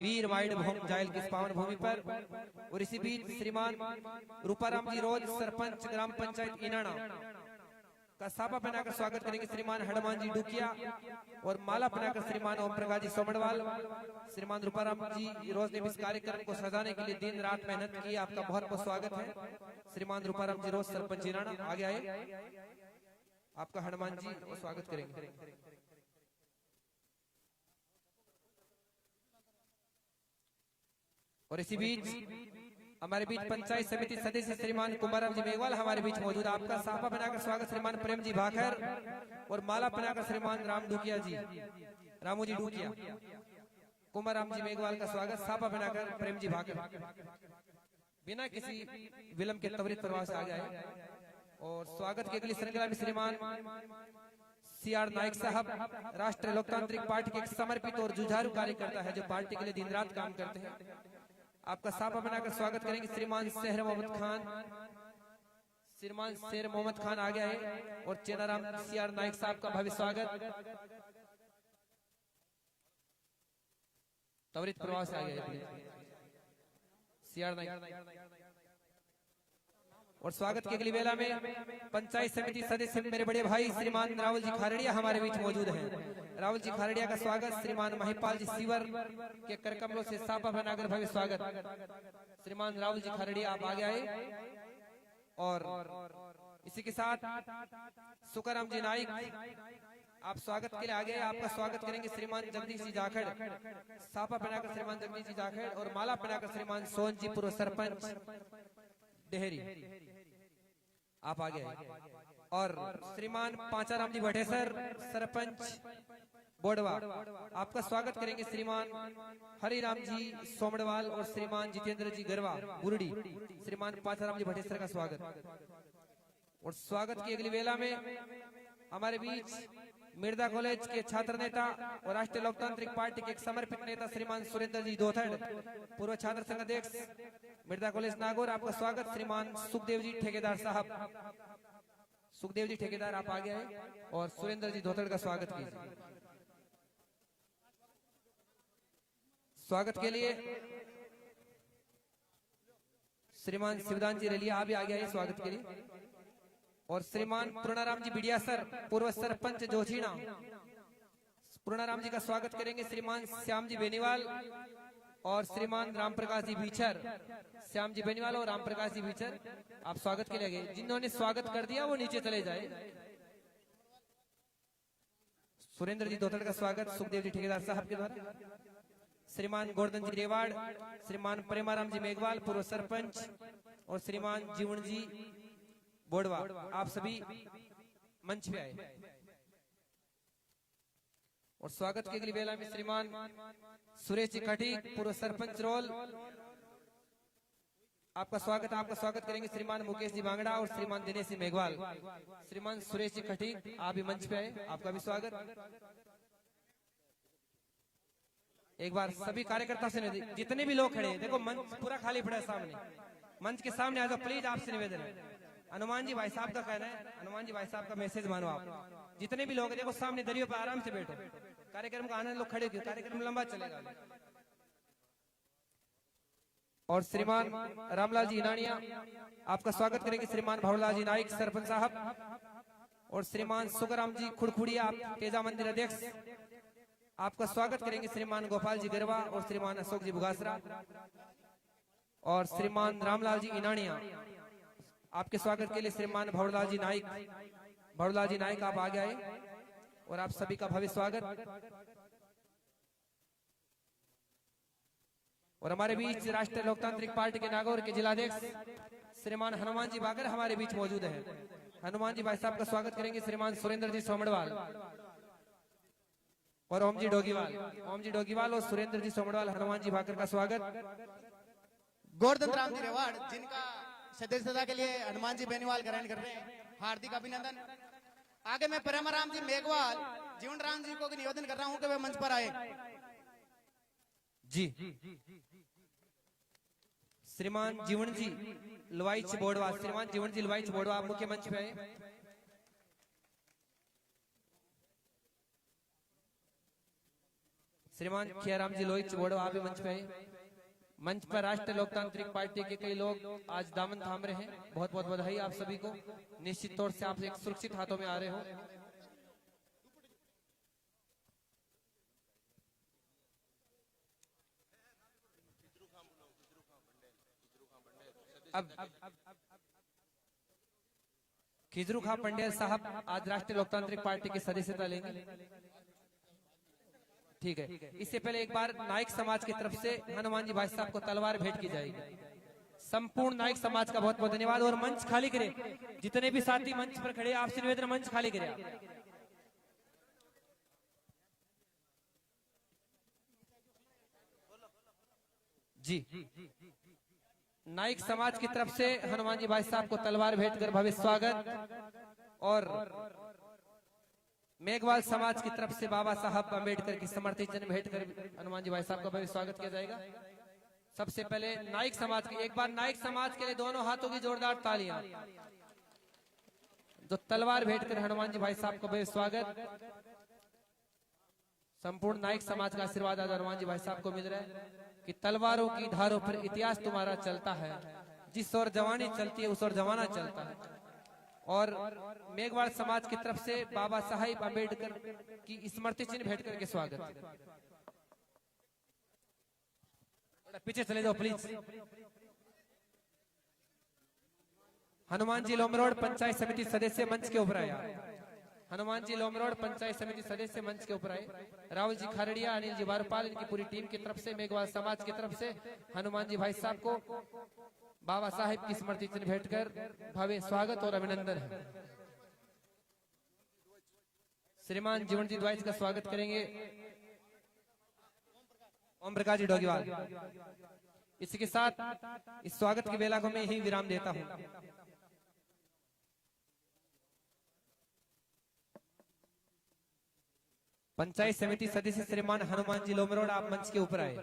वीर wide Bhoom जायल की इस पावन भूमि पर। और इसी बीच श्रीमान रूपाराम जी रोज सरपंच ग्राम पंचायत इनाना का सापा पहनाकर स्वागत करेंगे श्रीमान हनुमान जी डुकिया, और माला पहनाकर श्रीमान ओम प्रकाश जी सोमड़वाल। श्रीमान रूपाराम जी रोज ने इस कार्यक्रम को सजाने के लिए दिन रात मेहनत की, आपका बहुत बहुत स्वागत है। श्रीमान रूपाराम जी रोज सरपंच इनाना आगे आए, आपका हनुमान जी स्वागत करेंगे। और इसी बीच हमारे बीच पंचायत समिति सदस्य श्रीमान कुमाराम जी मेघवाल हमारे बीच मौजूद, आपका साफा बनाकर स्वागत श्रीमान प्रेम जी भाकर, और माला बनाकर श्रीमान राम डुकिया जी, रामू जी डुकिया। कुमाराम जी मेघवाल का स्वागत साफा बनाकर प्रेम जी भाकर। बिना किसी विलंब के त्वरित प्रवाह से आ गए। और स्वागत की अगली श्रृंखला में श्रीमान सीआर नाइक साहब, राष्ट्रीय लोकतांत्रिक पार्टी के एक समर्पित और जुझारू कार्यकर्ता है जो पार्टी के लिए दिन रात काम करते हैं। आपका साफा बनाकर स्वागत करेंगे श्रीमान शहर मोहम्मद खान। श्रीमान शेर मोहम्मद खान आ गया है, और चेनाराम सीआर नाइक साहब का भव्य स्वागत त्वरित प्रवाह से आ गया है सीआर नाइक। और स्वागत की अगली वेला में पंचायत समिति सदस्य मेरे बड़े भाई श्रीमान राहुल जी खारड़िया हमारे बीच मौजूद हैं। राहुल जी खारड़िया का स्वागत श्रीमान महिपाल जी सीवर के करकमलों से सापा बनाकर भव्य स्वागत। श्रीमान राहुल जी खारड़िया आप आगे आए। और इसी के साथ सुकाराम जी नाइक आप स्वागत के लिए आगे, आपका स्वागत करेंगे श्रीमान जगदीश जी जाखड़, सापा बनाकर श्रीमान जगदीश जी जाखड़, और माला बनाकर श्रीमान सोन जी पूर्व सरपंच डेहरी आप आगे आए। और श्रीमान पांचाराम जी भटेसर सरपंच बोडवा, आपका स्वागत करेंगे श्रीमान हरिराम जी सोमड़वाल, और श्रीमान जितेंद्र जी गरवा बुरडी। श्रीमान पांचाराम जी भटेसर का स्वागत। और स्वागत की अगली वेला में हमारे बीच मिर्दा कॉलेज के छात्र नेता और राष्ट्रीय लोकतांत्रिक पार्टी के एक समर्पित नेता श्रीमान सुरेंद्र जी दोथड़, पूर्व छात्र संघ अध्यक्ष मिर्दा कॉलेज नागौर, आपका स्वागत। श्रीमान सुखदेव जी ठेकेदार साहब, सुखदेव जी ठेकेदार आप आगे आए, और सुरेंद्र जी दोथड़ का स्वागत कीजिए। स्वागत के लिए श्रीमान शिवदान जी रेलिया आप भी आगे आए स्वागत के लिए। और श्रीमान पूर्णाराम जी बिडिया सर, पूर्व सरपंच जोशीना, पूर्णाराम जी का स्वागत करेंगे श्रीमान श्याम जी बेनीवाल, और श्रीमान राम प्रकाश जी बीचर। श्याम जी बेनीवाल और राम प्रकाश जी बीचर आप स्वागत के लिए गए। जिन्होंने स्वागत कर दिया वो नीचे चले जाए। सुरेंद्र जी दोथड़ का स्वागत सुखदेव जी ठेकेदार साहब के द्वारा। श्रीमान गोवर्धन जी रेवाड़, श्रीमान प्रेमाराम जी मेघवाल पूर्व सरपंच, और श्रीमान जीवन जी बोडवा आप सभी मंच पे आए। और स्वागत की अगली वेला में श्रीमान सुरेश जी खटीक पूर्व सरपंच रोल, आपका स्वागत करेंगे श्रीमान मुकेश जी बांगड़ा, और श्रीमान दिनेश जी मेघवाल। श्रीमान सुरेश जी खटीक आप भी मंच पे आए, आपका भी स्वागत। एक बार सभी कार्यकर्ता से जितने भी लोग खड़े हैं, देखो मंच पूरा खाली पड़ा है सामने, मंच के सामने आ जाओ प्लीज, आपसे निवेदन है। हनुमान जी भाई साहब का कहना है, हनुमान जी भाई साहब का मैसेज मानो आप। जितने भी लोग देखो सामने दरियों पर आराम से बैठो, कार्यक्रम का आनंद लोग खड़े क्यों, कार्यक्रम लंबा चलेगा। और श्रीमान रामलाल जी इनानिया आपका स्वागत करेंगे श्रीमान भवलाल जी नाइक सरपंच साहब, और श्रीमान सुखराम जी खुड़खुड़िया आप तेजा मंदिर अध्यक्ष, आपका स्वागत करेंगे श्रीमान गोपाल जी गरवा, और श्रीमान अशोक जी बुगासरा, और श्रीमान रामलाल जी इनानिया आपके स्वागत के लिए श्रीमान भवलाल जी नाइक, भवलाल जी नाइक आप आगे आए, और आप सभी का भव्य स्वागत। और हमारे बीच राष्ट्रीय लोकतांत्रिक पार्टी के नागौर के जिलाध्यक्ष श्रीमान हनुमान जी बागर हमारे बीच मौजूद है। हनुमान जी भाई साहब का स्वागत करेंगे श्रीमान सुरेंद्र जी सोमड़वाल, और ओम जी डोगीवाल और सुरेंद्र जी सोमड़वाल, हनुमान जी भाकर का स्वागत। गोवर्धन राम जी रेवाड़ जिनका सदस्यता के लिए हनुमान जी बेनीवाल ग्रहण कर रहे हैं, हार्दिक अभिनंदन। आगे मैं प्रेमाराम जी मेघवाल जीवन राम जी को निवेदन कर रहा हूं कि वे मंच पर आए जी। श्रीमान जीवन जी लवाइच बोडवा, श्रीमान जीवन जी लवाइच बोडवा मुख्य मंच पे आए। श्रीमान खियाराम जी लोहित चिबोड़ो आप भी मंच पे आए। मंच पर राष्ट्रीय लोकतांत्रिक पार्टी के कई लोग आज दामन थाम रहे हैं, बहुत बहुत बधाई आप सभी को। निश्चित तौर से आप एक सुरक्षित हाथों में आ रहे हो। अब खिजरू खां पंडेल साहब आज राष्ट्रीय लोकतांत्रिक पार्टी की सदस्यता लेंगे। ठीक है, इससे पहले एक बार नाइक समाज की तरफ से हनुमान जी भाई साहब को तलवार भेंट की जाएगी। संपूर्ण नाइक समाज का बहुत बहुत धन्यवाद। और मंच खाली करें, जितने भी साथी मंच पर खड़े आपसे निवेदन मंच खाली करें आप। जी, नाइक समाज की तरफ से हनुमान जी भाई साहब को तलवार भेंट कर भव्य स्वागत। और मेघवाल समाज की तरफ से बाबा साहब अम्बेडकर की समर्थ चिन्ह भेंट कर हनुमान जी भाई साहब का भव्य स्वागत किया जाएगा। सबसे पहले नाइक समाज की, एक बार नाइक समाज के लिए दोनों हाथों की जोरदार तालियां। जो तलवार भेंट कर हनुमान जी भाई साहब का भव्य स्वागत। संपूर्ण नाइक समाज का आशीर्वाद आज हनुमान जी भाई साहब को मिल रहा है कि तलवारों की धारों पर इतिहास तुम्हारा चलता है, जिस ओर जवानी चलती है उस ओर जमाना चलता है। और मेघवाल समाज की तरफ से बाबा साहेब अम्बेडकर की स्मृति चिन्ह भेंट करके स्वागत। पीछे चले जाओ प्लीज। हनुमान जी लोमरोड पंचायत समिति सदस्य मंच के ऊपर आया। हनुमान जी लोमरोड पंचायत समिति सदस्य मंच के ऊपर आए। राहुल जी खारड़िया, अनिल जी वारपाल, इनकी पूरी टीम की तरफ से मेघवाल समाज की तरफ से हनुमान जी भाई साहब को बाबा साहेब की स्मृति चिन्ह भेंट कर भव्य स्वागत और अभिनंदन है। श्रीमान जीवन जी द्वाइज का स्वागत करेंगे ओम प्रकाश जी डोगीवाल। इसके साथ इस स्वागत की बेला को मैं ही विराम देता हूं। पंचायत समिति सदस्य श्रीमान हनुमान जी लोमरोड आप मंच के ऊपर आए।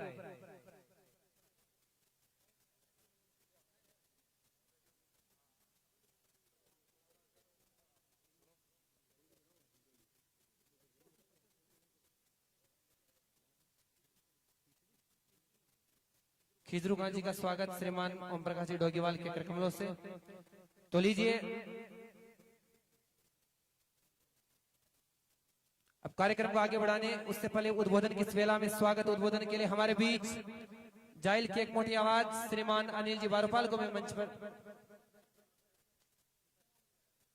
खिजरू खां जी का स्वागत श्रीमान ओम प्रकाश जी डोगीवाल के करकमलों से। तो लीजिए अब कार्यक्रम को आगे बढ़ाने उससे पहले उद्बोधन की इस वेला में स्वागत उद्बोधन के लिए हमारे बीच जाइल की एक मोटी आवाज श्रीमान अनिल जी वारपाल को मैं मंच पर।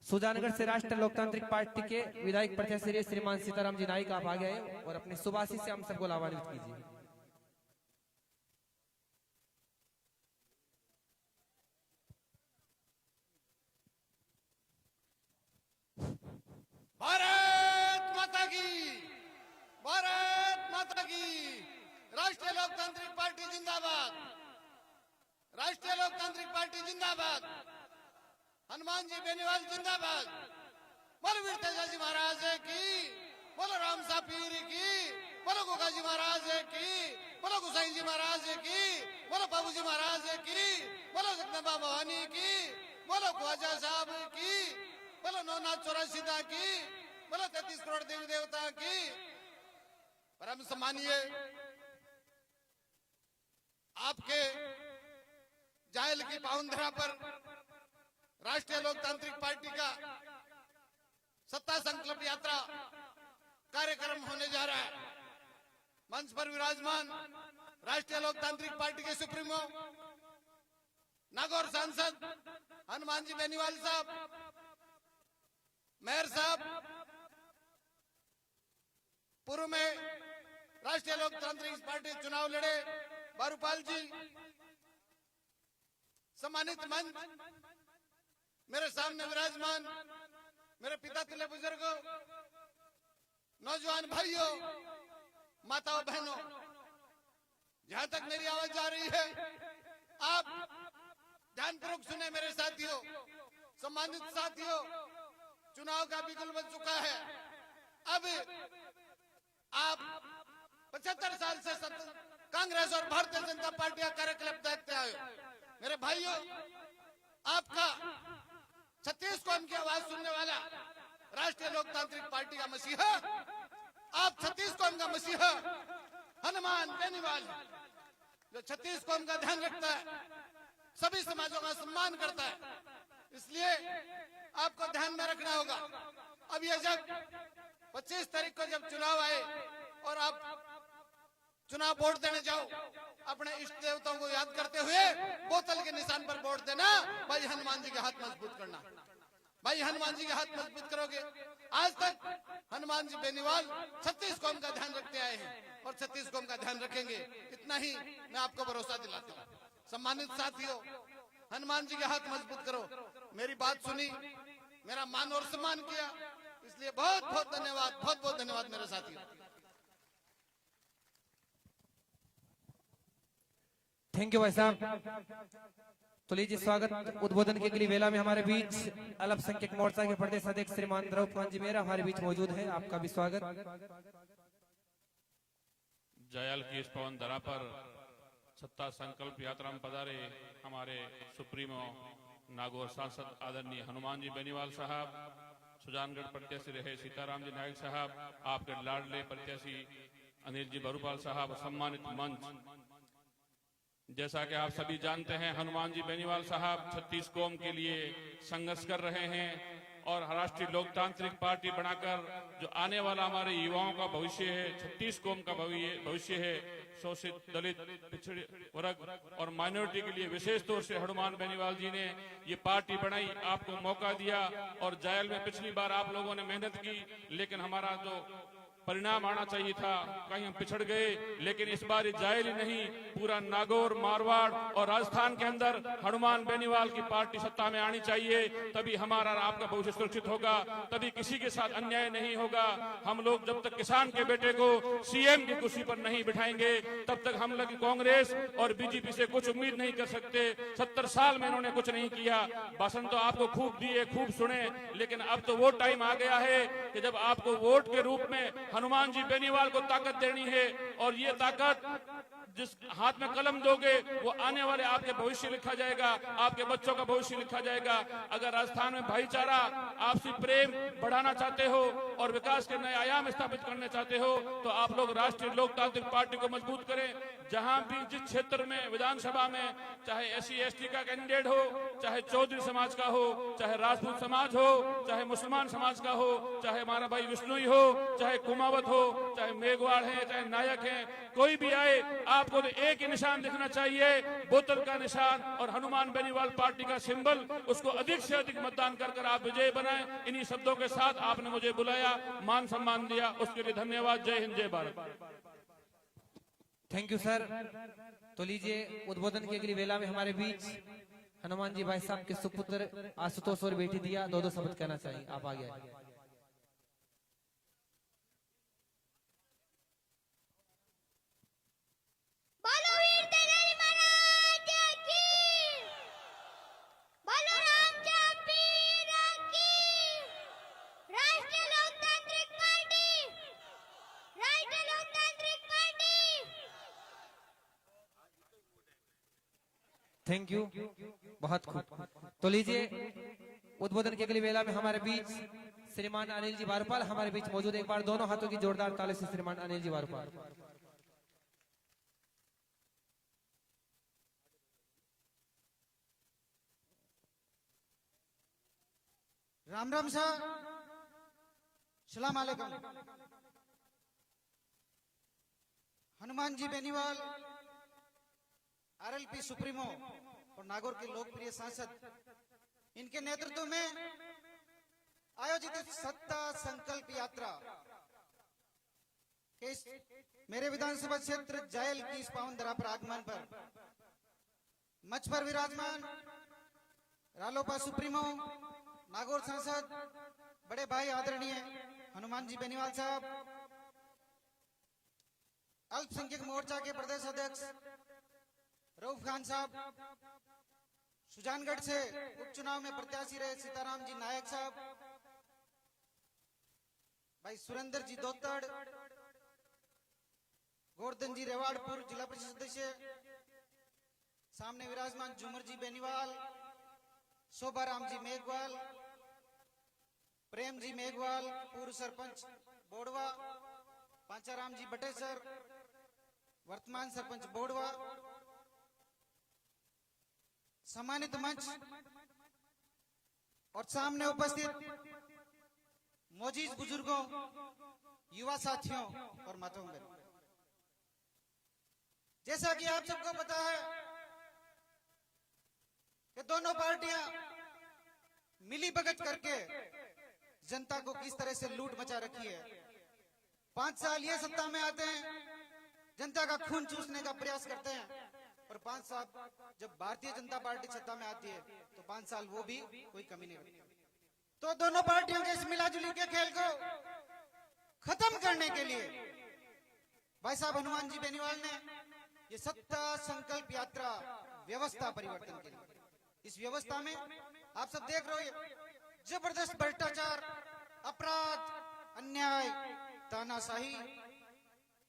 सुजानगढ़ से राष्ट्रीय लोकतांत्रिक पार्टी के विधायक प्रत्याशी श्रीमान सीताराम जी नाइक आप आगे आए और अपने सुभाषी से हम सबको लाभान्वित कीजिए। भारत माता की, भारत माता की। राष्ट्रीय लोकतांत्रिक पार्टी जिंदाबाद, राष्ट्रीय लोकतांत्रिक पार्टी जिंदाबाद। हनुमान जी बेनीवाल जिंदाबाद। बोलो वीर तेजाजी महाराज की, बोलो राम सा पीर की, बोलो गोगा जी महाराज की, बोलो गुसाई जी महाराज की, बोलो बाबू जी महाराज की, बोलो जगदम्बा भवानी की, बोलो ख्वाजा साहब की, बोलो नौनाथ चौरासीदा की, बोलो 33 करोड़ देवी देवता की। परम सम्मानीय आपके जायल की पावनधरा पर राष्ट्रीय लोकतांत्रिक पार्टी का सत्ता संकल्प यात्रा कार्यक्रम होने जा रहा है। मंच पर विराजमान राष्ट्रीय लोकतांत्रिक पार्टी के सुप्रीमो नागौर सांसद हनुमान जी बेनीवाल साहब, मेयर साहब, पूर्व में राष्ट्रीय लोकतांत्रिक पार्टी चुनाव लड़े वारुपाल जी, सम्मानित मंच, मेरे सामने विराजमान मेरे पिता तुल्य बुजुर्गों, नौजवान भाइयों, माताओं बहनों, जहां तक मेरी आवाज जा रही है आप ध्यानपूर्वक सुने मेरे साथियों, सम्मानित साथियों। चुनाव का बिगुल बज चुका है। अब आप 75 साल से कांग्रेस और भारतीय जनता पार्टी का कार्यकलाप देखते आए। मेरे भाइयों, आपका 36 कौम की आवाज सुनने वाला राष्ट्रीय लोकतांत्रिक पार्टी का मसीहा, आप 36 कौम का मसीहा हनुमान बेनीवाल है, जो 36 कौम का ध्यान रखता है, सभी समाजों का सम्मान करता है। इसलिए आपको ध्यान में रखना होगा। अब ये जब 25 तारीख को जब चुनाव आए और आप चुनाव वोट देने जाओ, अपने इष्ट देवताओं को याद करते हुए बोतल के निशान पर वोट देना। भाई हनुमान जी के हाथ मजबूत करना, भाई हनुमान जी के हाथ मजबूत करोगे। आज तक हनुमान जी बेनीवाल 36 कौम का ध्यान रखते आए हैं और 36 कौम का ध्यान रखेंगे। इतना ही मैं आपको भरोसा दिलाता हूँ। सम्मानित साथियों, हनुमान जी के हाथ मजबूत करो। मेरी बात सुनी, मेरा मान और सम्मान किया, इसलिए बहुत बहुत धन्यवाद, बहुत बहुत धन्यवाद मेरे साथियों। थैंक यू भाई साहब। तो लीजिए स्वागत उद्बोधन के लिए वेला में हमारे बीच अल्पसंख्यक मोर्चा के प्रदेश अध्यक्ष श्रीमान द्रौपदी खान जी मेरा हमारे बीच मौजूद है। आपका भी स्वागत। जयल की इस पवन धरा पर सत्ता संकल्प यात्रा में पधारे हमारे सुप्रीमो नागौर सांसद आदरणीय हनुमान जी बेनीवाल साहब, सुजानगढ़ प्रत्याशी रहे सीताराम जी नायक साहब, आपके लाडले प्रत्याशी अनिल जी भरूपाल साहब, सम्मानित मंच। जैसा कि आप सभी जानते हैं, हनुमान जी बेनीवाल साहब 36 कौम के लिए संघर्ष कर रहे हैं और राष्ट्रीय लोकतांत्रिक पार्टी बनाकर जो आने वाला हमारे युवाओं का भविष्य है, 36 कौम का भविष्य है, शोषित, दलित, पिछड़े वर्ग और माइनॉरिटी के लिए विशेष तौर से हनुमान बेनीवाल जी ने ये पार्टी बनाई, आपको मौका दिया। और जायल में पिछली बार आप लोगों ने मेहनत की, लेकिन हमारा जो परिणाम आना चाहिए था, कहीं हम पिछड़ गए। लेकिन इस बार जायल ही नहीं, पूरा नागौर, मारवाड़ और राजस्थान के अंदर हनुमान बेनीवाल की पार्टी सत्ता में आनी चाहिए। तभी हमारा आपका भविष्य सुरक्षित होगा, तभी किसी के साथ अन्याय नहीं होगा। हम लोग जब तक किसान के बेटे को सीएम की कुर्सी पर नहीं बिठाएंगे, तब तक हम लोग कांग्रेस और बीजेपी से कुछ उम्मीद नहीं कर सकते। 70 साल में इन्होंने कुछ नहीं किया। भाषण तो आपको खूब दिए, खूब सुने, लेकिन अब तो वो टाइम आ गया है कि जब आपको वोट के रूप में हनुमान जी बेनीवाल को ताकत देनी है। और ये ताकत जिस हाथ में कलम दोगे, वो आने वाले आपके भविष्य लिखा जाएगा, आपके बच्चों का भविष्य लिखा जाएगा। अगर राजस्थान में भाईचारा, आपसी प्रेम बढ़ाना चाहते हो और विकास के नए आयाम स्थापित करना चाहते हो, तो आप लोग राष्ट्रीय लोकतांत्रिक पार्टी को मजबूत करें। जहां भी जिस क्षेत्र में विधानसभा में, चाहे SC/ST का कैंडिडेट हो, चाहे चौधरी समाज का हो, चाहे राजपूत समाज हो, चाहे मुसलमान समाज का हो, चाहे हमारा भाई विष्णुई हो, चाहे कुमावत हो, चाहे मेघवाड़ है, चाहे नायक है, कोई भी आए, आपको तो एक ही निशान दिखना चाहिए, बोतल का निशान और हनुमान बेनीवाल पार्टी का सिंबल। उसको अधिक से अधिक मतदान कर आप विजय बनाएं। इन्हीं शब्दों के साथ आपने मुझे बुलाया, मान सम्मान दिया, उसके लिए धन्यवाद। जय हिंद, जय भारत। Thank you sir. तो लीजिए उद्बोधन के लिए वेला में हमारे बीच हनुमान जी भाई साहब के सुपुत्र आशुतोष और बेटी दिया 2-2 शब्द कहना चाहिए। आप आगे आइए। बोलो वीर तेलरी महाराज की, बोलो रामचंद्र पीर की। राष्ट्रीय लोकतांत्रिक पार्टी, राष्ट्रीय लोकतांत्रिक पार्टी। थैंक यू, बहुत खूब। तो लीजिए उद्बोधन के अगली वेला में हमारे बीच श्रीमान अनिल जी वारुपाल हमारे बीच मौजूद। एक बार दोनों हाथों की जोरदार ताली से श्रीमान अनिल जी वारुपाल। राम राम सर, सलाम अलैकुम। हनुमान जी बेनीवाल RLP सुप्रीमो और नागौर के लोकप्रिय सांसद, इनके नेतृत्व में आयोजित सत्ता संकल्प यात्रा के इस मेरे विधानसभा क्षेत्र जायल की इस पावन धरा पर आगमन पर मंच पर विराजमान रालोपा सुप्रीमो, नागौर सांसद, बड़े भाई आदरणीय हनुमान जी बेनीवाल साहब, अल्पसंख्यक मोर्चा के प्रदेश अध्यक्ष रऊफ खान साहब, सुजानगढ़ से उपचुनाव में प्रत्याशी रहे सीताराम जी नायक साहब, भाई सुरेंद्र जी दोतड़, गोवर्धन जी रेवाड़पुर जिला परिषद सदस्य, सामने विराजमान झूमर जी बेनीवाल, शोभाराम जी मेघवाल, प्रेम जी मेघवाल, पूर्व सरपंच बोड़वा, पांचाराम जी बटेसर, वर्तमान सरपंच बोड़वा, सम्मानित मंच और सामने उपस्थित मौजूद बुजुर्गों, युवा साथियों और माताओं बहनों, जैसा कि आप सबको पता है कि दोनों पार्टियां मिली भगत करके जनता को किस तरह से लूट मचा रखी है। 5 साल ये सत्ता में आते हैं, जनता का खून चूसने का प्रयास करते हैं, और 5 साल जब भारतीय जनता पार्टी सत्ता में आती है तो 5 साल वो भी कोई कमी नहीं रखती। तो दोनों पार्टियों के इस मिलाजुली के खेल को खत्म करने के लिए भाई साहब हनुमान जी बेनीवाल ने ये सत्ता संकल्प यात्रा व्यवस्था परिवर्तन के लिए, इस व्यवस्था में आप सब देख रहे हो जबरदस्त भ्रष्टाचार, अपराध, अन्याय, तानाशाही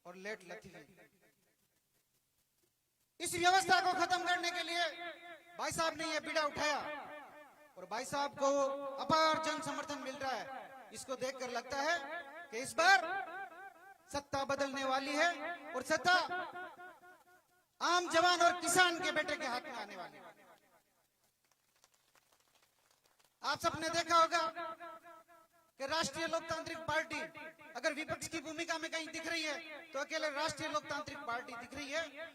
और लेट लतीफी, इस व्यवस्था को खत्म करने के लिए भाई साहब ने यह बीड़ा उठाया और भाई साहब को अपार जन समर्थन मिल रहा है। इसको देखकर लगता है कि इस बार सत्ता बदलने वाली है और सत्ता आम जवान और किसान के बेटे के हाथ में आने वाली है। आप सबने देखा होगा कि राष्ट्रीय लोकतांत्रिक पार्टी अगर विपक्ष की भूमिका में कहीं दिख रही है तो अकेले राष्ट्रीय लोकतांत्रिक पार्टी दिख रही है।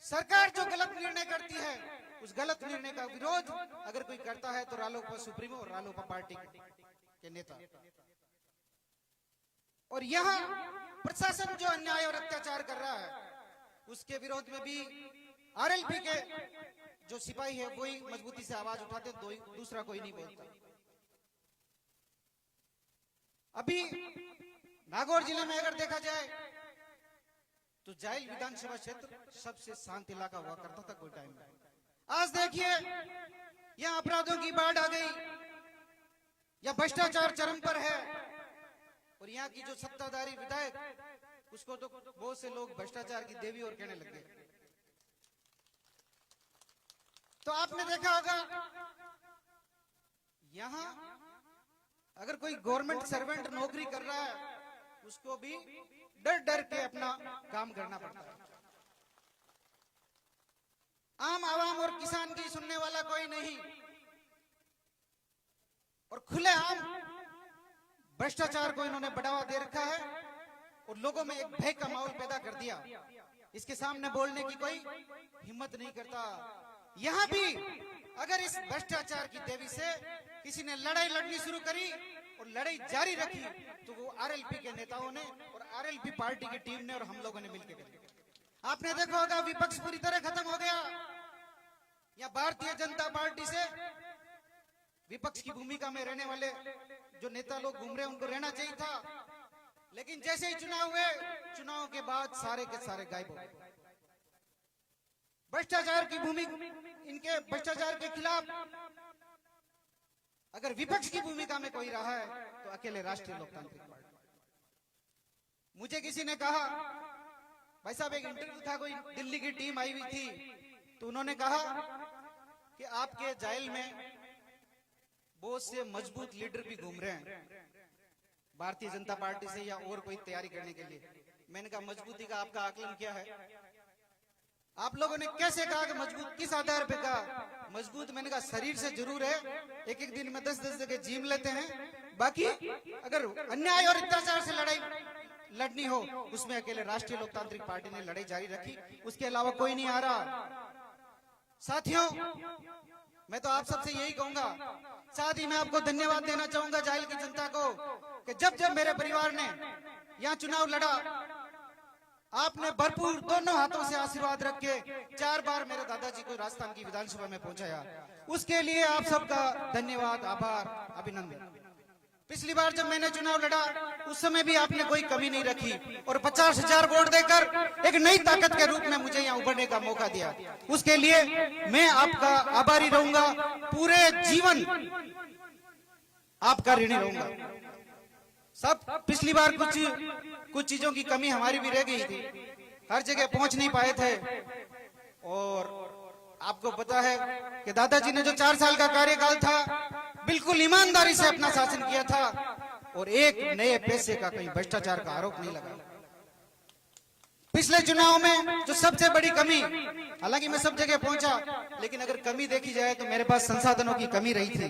सरकार जो गलत निर्णय करती है उस गलत निर्णय का विरोध अगर कोई करता है तो रालोपा सुप्रीमो और रालोपा पार्टी के नेता, और यहाँ प्रशासन जो अन्याय और अत्याचार कर रहा है उसके विरोध में भी आरएलपी के जो सिपाही है वही मजबूती से आवाज उठाते, दूसरा कोई नहीं बोलता। अभी नागौर जिले में अगर देखा जाए तो जाइल विधानसभा क्षेत्र सबसे शांत इलाका हुआ करता था कोई टाइम में। आज देखिए यहाँ अपराधों की बाढ़ आ गई या भ्रष्टाचार चरम पर है, और यहाँ की जो सत्ताधारी विधायक उसको तो बहुत से लोग भ्रष्टाचार की देवी और कहने लगे। तो आपने देखा होगा यहाँ अगर कोई गवर्नमेंट सर्वेंट नौकरी कर रहा है उसको भी डर डर के अपना काम करना पड़ता है। आम आवाम और किसान की सुनने वाला कोई नहीं, और खुले आम भ्रष्टाचार को इन्होंने बढ़ावा दे रखा है और लोगों में एक भय का माहौल पैदा कर दिया। इसके सामने बोलने की कोई हिम्मत नहीं करता। यहाँ भी अगर इस भ्रष्टाचार की देवी से किसी ने लड़ाई लड़नी शुरू करी और लड़ाई जारी रखी तो वो आरएलपी के नेताओं ने और आरएलपी पार्टी की टीम ने और हम लोगों ने मिलकर करी। आपने देखा होगा विपक्ष पूरी तरह खत्म हो गया। या भारतीय जनता पार्टी से विपक्ष की भूमिका में रहने वाले जो नेता लोग घूम रहे उनको रहना चाहिए था, लेकिन जैसे ही चुनाव हुए, चुनाव के बाद सारे के सारे गायब हो गए। भ्रष्टाचार की भूमिका, इनके भ्रष्टाचार के खिलाफ अगर विपक्ष की भूमिका में कोई रहा है तो अकेले राष्ट्रीय लोकतांत्रिक पार्टी। मुझे किसी ने कहा, भाई साहब एक इंटरव्यू था, कोई दिल्ली की टीम आई हुई थी, तो उन्होंने कहा कि आपके जाइल में बहुत से मजबूत लीडर भी घूम रहे हैं भारतीय जनता पार्टी से या और कोई तैयारी करने के लिए। मैंने कहा मजबूती का आपका आकलन क्या है? आप लोगों ने कैसे कहा कि मजबूत, किस आधार पे कहा मजबूत? मैंने कहा शरीर से जरूर है, एक एक दिन में 10-10 जगह जिम लेते हैं, बाकी अगर अन्याय और अत्याचार से लड़ाई लड़नी हो उसमें अकेले राष्ट्रीय लोकतांत्रिक पार्टी ने लड़ाई जारी रखी, उसके अलावा कोई नहीं आ रहा। साथियों, मैं तो आप सबसे यही कहूंगा, साथ ही मैं आपको धन्यवाद देना चाहूंगा जाइल की जनता को कि जब जब मेरे परिवार ने यहाँ चुनाव लड़ा, आपने भरपूर दोनों हाथों से आशीर्वाद रख के 4 बार मेरे दादाजी को राजस्थान की विधानसभा में पहुंचाया। उसके लिए आप सबका धन्यवाद, आभार, अभिनंदन। पिछली बार जब मैंने चुनाव लड़ा उस समय भी आपने कोई कमी नहीं रखी और 50,000 वोट देकर एक नई ताकत के रूप में मुझे यहाँ उभरने का मौका दिया। उसके लिए मैं आपका आभारी रहूंगा, पूरे जीवन आपका ऋणी रहूंगा। सब पिछली बार कुछ चीजों की कमी हमारी भी रह गई थी, हर जगह पहुंच नहीं पाए थे, और आपको पता है कि दादाजी ने जो 4 साल का कार्यकाल था बिल्कुल ईमानदारी से अपना शासन किया था और एक नए पैसे का कहीं भ्रष्टाचार का आरोप नहीं लगा। पिछले चुनाव में जो सबसे बड़ी कमी, हालांकि मैं सब जगह पहुंचा, लेकिन अगर कमी देखी जाए तो मेरे पास संसाधनों की कमी रही थी।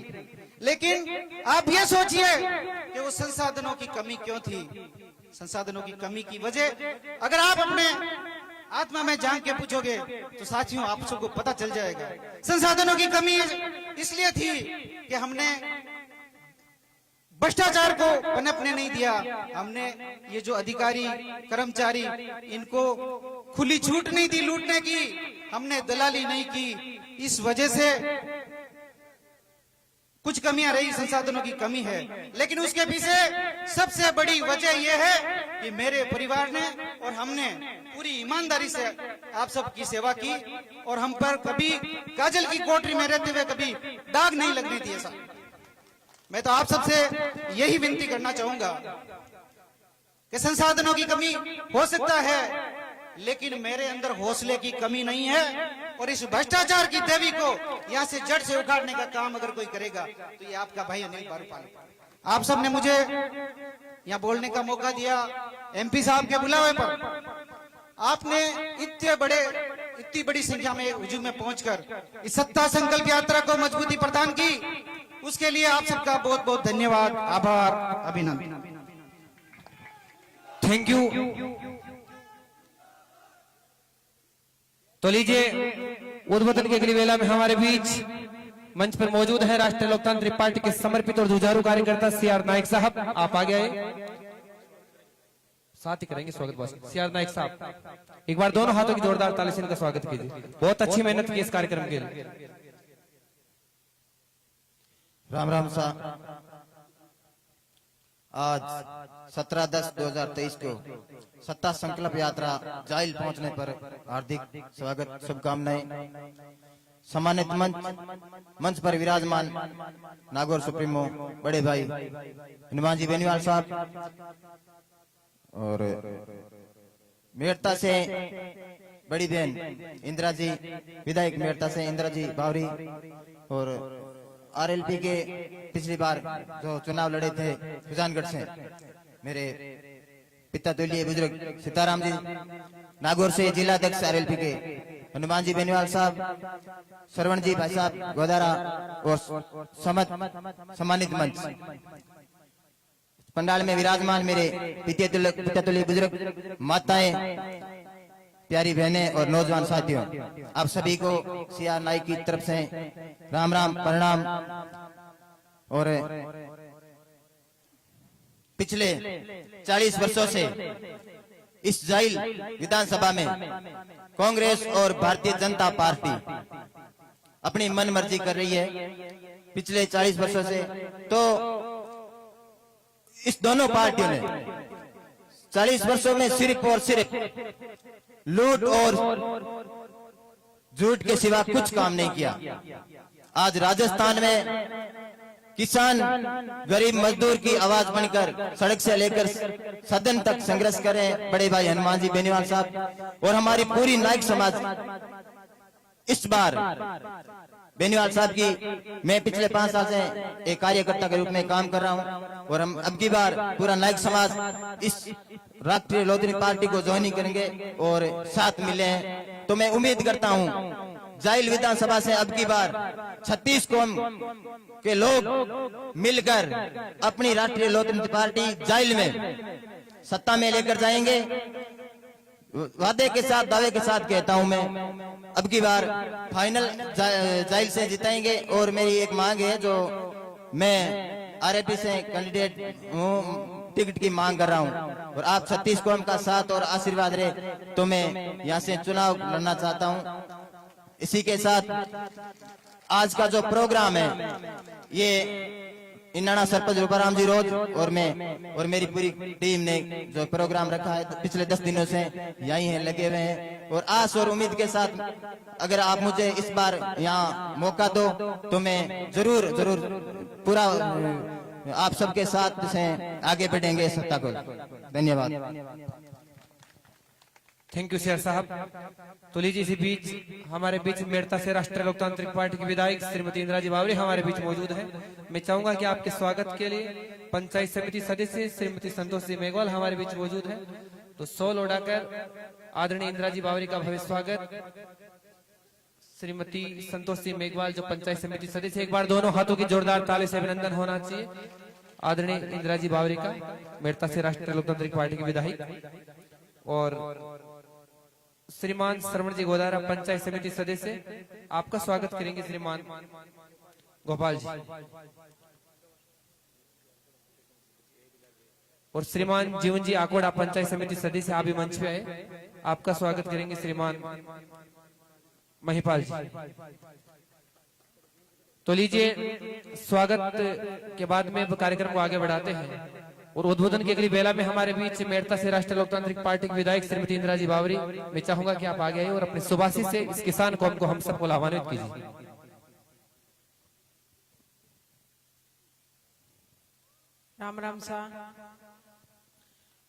लेकिन आप ये सोचिए कि वो संसाधनों की कमी क्यों थी। संसाधनों की कमी की वजह अगर आप अपने आत्मा में झांक के पूछोगे तो साथियों आप सबको पता चल जाएगा। संसाधनों की कमी इसलिए थी कि हमने भ्रष्टाचार को पनपने नहीं दिया। हमने ये जो अधिकारी कर्मचारी इनको खुली छूट नहीं दी लूटने की, हमने दलाली नहीं की। इस वजह से कुछ कमियां रही, संसाधनों की कमी है। लेकिन उसके पीछे सबसे बड़ी वजह यह है कि मेरे परिवार ने और हमने पूरी ईमानदारी से आप सबकी सेवा की और हम पर कभी काजल की कोठरी में रहते हुए कभी दाग नहीं लगने दिए। साहब मैं तो आप सबसे यही विनती करना चाहूंगा कि संसाधनों की कमी हो सकता है, लेकिन मेरे अंदर हौसले की कमी नहीं है। और इस भ्रष्टाचार की देवी को यहाँ से जड़ से उखाड़ने का काम अगर कोई करेगा तो ये आपका भाई अनिल बारूपाल। आप सबने मुझे यहाँ बोलने का मौका दिया, एमपी साहब के बुलावे पर आपने इतनी बड़ी संख्या में हुजूम में पहुंचकर इस सत्ता संकल्प यात्रा को मजबूती प्रदान की, उसके लिए आप सबका बहुत बहुत धन्यवाद, आभार, अभिनंदन। Thank you. तो लीजिए उद्बोधन के अगली वेला में हमारे बीच मंच पर मौजूद है राष्ट्रीय लोकतांत्रिक पार्टी के समर्पित और जुझारू कार्यकर्ता सीआर नाइक साहब। आप आगे आए, साथ ही करेंगे स्वागत भाषण। सीआर नाइक साहब एक बार दोनों हाथों की जोरदार ताली से इनका स्वागत कीजिए। बहुत अच्छी मेहनत की इस कार्यक्रम के लिए। राम राम साहब। आज 17/10/2023 को सत्ता संकल्प यात्रा जाइल पहुंचने पर हार्दिक स्वागत, शुभकामनाएं। सम्मानित मंच पर विराजमान नागौर सुप्रीमो बड़े भाई हनुमान जी बेनीवाल साहब और मेड़ता से बड़ी बहन इंदिरा जी, विधायक मेड़ता से इंदिरा जी बावरी, और आरएलपी के पिछली बार जो चुनाव लड़े थे सुजानगढ़ से मेरे पिता तुल्य बुजुर्ग सीताराम जी, नागौर से जिला अध्यक्ष आरएलपी के हनुमान जी बेनीवाल साहब, श्रवण जी भाई साहब गोदारा, और सम्मानित मंच पंडाल में विराजमान मेरे पिता तुल्य बुजुर्ग माताएं, प्यारी बहनें और नौजवान साथियों, आप सभी को सीआर नाइक की तरफ से राम राम प्रणाम। और पिछले 40 वर्षों से इस जाइल विधानसभा में कांग्रेस और भारतीय जनता पार्टी अपनी मन मर्जी कर रही है। पिछले 40 वर्षों से तो इस दोनों पार्टियों ने 40 वर्षों में सिर्फ और सिर्फ लूट और झूठ के सिवा कुछ काम नहीं किया। आज राजस्थान में किसान गरीब मजदूर की आवाज बनकर सड़क से लेकर सदन तक संघर्ष करें बड़े भाई हनुमान जी बेनीवाल साहब, और हमारी पूरी नाइक समाज इस बार बेनीवाल साहब की मैं पिछले 5 साल से एक कार्यकर्ता के रूप में काम कर रहा हूं, और हम अब की बार पूरा नाइक समाज इस राष्ट्रीय लोकतांत्रिक पार्टी को ज्वाइनिंग करेंगे और साथ मिले हैं। तो मैं उम्मीद करता हूं जाइल विधानसभा से अब की बार 36 कौम के लोग मिलकर अपनी राष्ट्रीय लोकतांत्रिक पार्टी जाइल में सत्ता में लेकर जाएंगे। वादे के साथ दावे के साथ कहता हूं मैं अब की बार फाइनल जाइल से जिताएंगे। और मेरी एक मांग है, जो मैं आरएपी से कैंडिडेट हूं, टिकट की मांग कर रहा हूं, और आप 36 कौम का साथ और आशीर्वाद रहे तो मैं यहां से चुनाव लड़ना चाहता हूं। इसी के साथ आज का जो प्रोग्राम है ये इन्नाना सरपंच रूपाराम जी रोज और मैं और मेरी पूरी टीम ने जो प्रोग्राम रखा है पिछले 10 दिनों से यहीं है लगे हुए हैं, और आस और उम्मीद के साथ अगर आप मुझे इस बार यहाँ मौका दो तो मैं जरूर पूरा आप सबके साथ से आगे बढ़ेंगे सत्ता को। धन्यवाद। थैंक यू सीआर साहब। तो लीजिए इसी बीच हमारे बीच मेड़ता से राष्ट्रीय लोकतांत्रिक पार्टी की विधायक श्रीमती इंदिरा जी बावरी हमारे बीच मौजूद है। मैं चाहूंगा कि आपके स्वागत के लिए पंचायत समिति सदस्य श्रीमती संतोष जी मेघवाल हमारे बीच मौजूद है। तो 100 उड़ाकर आदरणीय इंदिरा जी बावरी का भव्य स्वागत। श्रीमती संतोष सिंह मेघवाल जो पंचायत समिति सदस्य, एक बार दोनों हाथों की जोरदार ताली से अभिनंदन होना चाहिए। आदरणीय इंदिरा जी बावरी का मेड़ता से राष्ट्रीय लोकतांत्रिक पार्टी के विधायक और श्रीमान श्रवण जी गोदारा पंचायत समिति सदस्य, आपका स्वागत करेंगे श्रीमान गोपाल जी। और श्रीमान जीवन जी आकोड़ा पंचायत समिति सदस्य, आप भी मंच पे आए, आपका स्वागत करेंगे श्रीमान महिपाल जी। तो लीजिए स्वागत के बाद में कार्यक्रम को आगे बढ़ाते हैं और उद्बोधन की अगली बेला में हमारे बीच मेड़ता से राष्ट्रीय लोकतांत्रिक पार्टी के विधायक श्रीमती इंदिरा जी बावरी, मैं चाहूंगा कि आप आगे आइए और अपने सुभाषित से इस किसान कौम को हम सबको लाभान्वित कीजिए। राम राम सा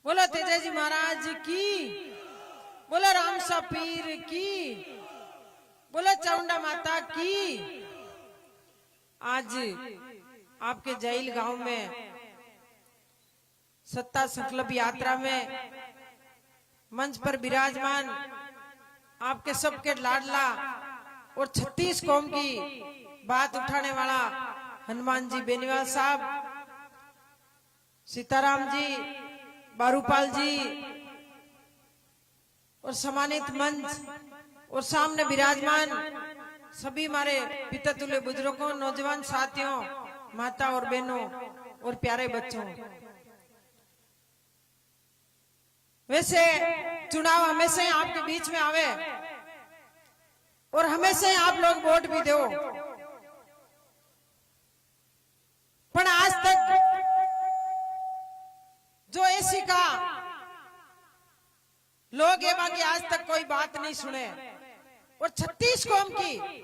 बोलो तेजा जी महाराज की, बोलो राम सा पीर की, बोलो चामुंडा माता की। आज आपके जैल गांव में सत्ता संकल्प यात्रा में मंच पर विराजमान आपके सबके लाडला और 36 कौम की बात उठाने वाला हनुमान जी बेनीवाल साहब, सीताराम जी, बारूपाल जी और सम्मानित मंच और सामने विराजमान सभी हमारे पिता तुल्य बुजुर्गों, नौजवान साथियों, माता और बहनों और प्यारे बच्चों। वैसे चुनाव हमेशा ही आपके बीच में आवे और हमेशा ही आप लोग वोट भी दो, पर आज तक जो ऐसी का लोग ये बाकी आज तक कोई बात नहीं सुने। और 36 कौम की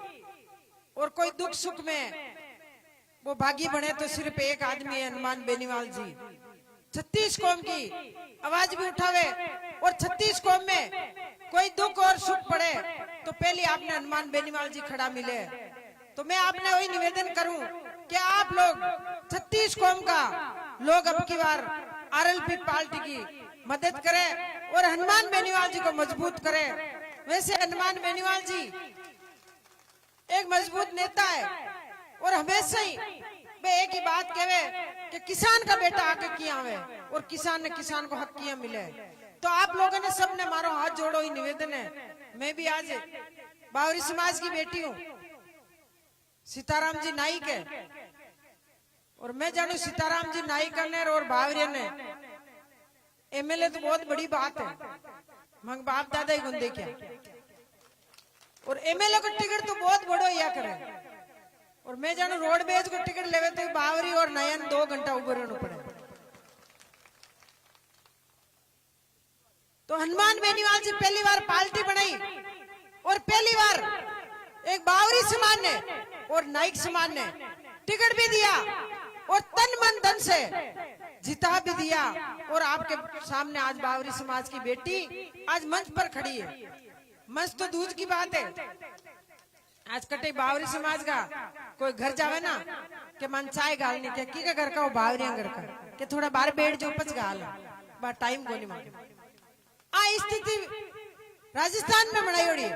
और कोई दुख सुख में वो भागी बने तो सिर्फ एक आदमी है, हनुमान बेनीवाल जी। 36 कौम की आवाज भी उठावे और 36 कौम में कोई दुख और सुख पड़े तो पहले आपने हनुमान बेनीवाल जी खड़ा मिले। तो मैं आपने वही निवेदन करूं कि आप लोग 36 कौम का लोग अब की बार आरएलपी पार्टी की मदद करें और हनुमान बेनीवाल जी को मजबूत करें। वैसे हनुमान बेनीवाल जी एक मजबूत नेता है और हमेशा ही वे एक ही बात कहे कि किसान का बेटा आके किया आवे और किसान को हक किया मिले। तो आप लोगों ने सबने मारो हाथ जोड़ो ही निवेदन है। मैं भी आज बावरी समाज की बेटी हूँ, सीताराम जी नाइक है और मैं जानू सीताराम जी नाइक ने और बावरिया ने एमएलए तो बहुत बड़ी बात है, मंग बाप दादा ही गुंदे क्या। और एमएलए को टिकट तो बहुत बड़ो या करे और मैं जानू रोडवेज को टिकट लेवे तो बावरी और नयन 2 घंटा उबर रहना पड़े। तो हनुमान बेनीवाल जी पहली बार पार्टी बनाई और पहली बार एक बावरी समाज ने और नाइक समाज ने टिकट भी दिया और तन मन धन से जिता भी दिया। और आपके सामने आज बावरी समाज की बेटी आज मंच पर खड़ी है। मंच तो दूध की बात है। आज कटे बावरी समाज का कोई घर जावे ना कि मन चाय गालने के की का घर का वो बावरिया घर का कि थोड़ा बाहर बैठ जो पच गाल बा टाइम को नहीं मांगे। आ स्थिति राजस्थान में बनाई होड़ी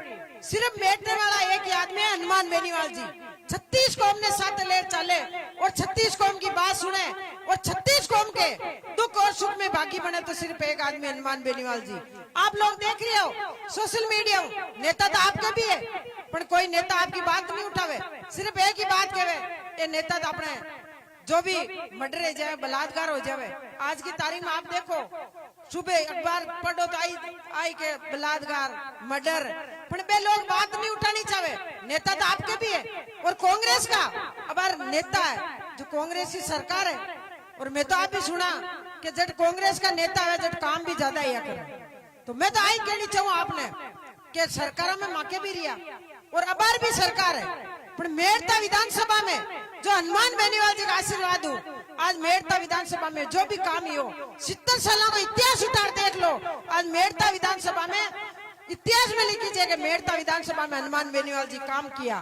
सिर्फ बैठने वाला एक ही आदमी है, हनुमान बेनीवाल जी। 36 कौम ने साथ ले चले और 36 कौम की बात सुने और 36 कौम के दुख और सुख में भागी बने तो सिर्फ एक आदमी हनुमान बेनीवाल जी। आप लोग देख रहे हो सोशल मीडिया, नेता तो आपके भी है पर कोई नेता आपकी बात नहीं उठावे, सिर्फ एक ही बात कहे ये नेता तो अपने जो भी मर्डर हो जाए, बलात्कार हो जाए। आज की तारीख में आप देखो सुबह अखबार पढ़ो तो आई के बलात्कार मर्डर, पर वे लोग बात नहीं उठानी चाहे। नेता तो आपके भी है और कांग्रेस का अब नेता है जो कांग्रेस की सरकार है। और मैं तो आप भी सुना कि जब कांग्रेस का नेता है जब काम भी ज्यादा या करे। तो मैं तो आई कहनी चाहूँ आपने कि सरकार में माके भी रिया और अबार भी सरकार है, पर मेड़ता विधानसभा में जो हनुमान बेनीवाल जी का आशीर्वाद हो, आज मेड़ता विधानसभा में जो भी काम ही हो 70 साल का इतिहास उतार देख लो। आज मेड़ता विधानसभा में इतिहास में लिखी जाए कि मेड़ता विधानसभा में हनुमान बेनीवाल जी काम किया।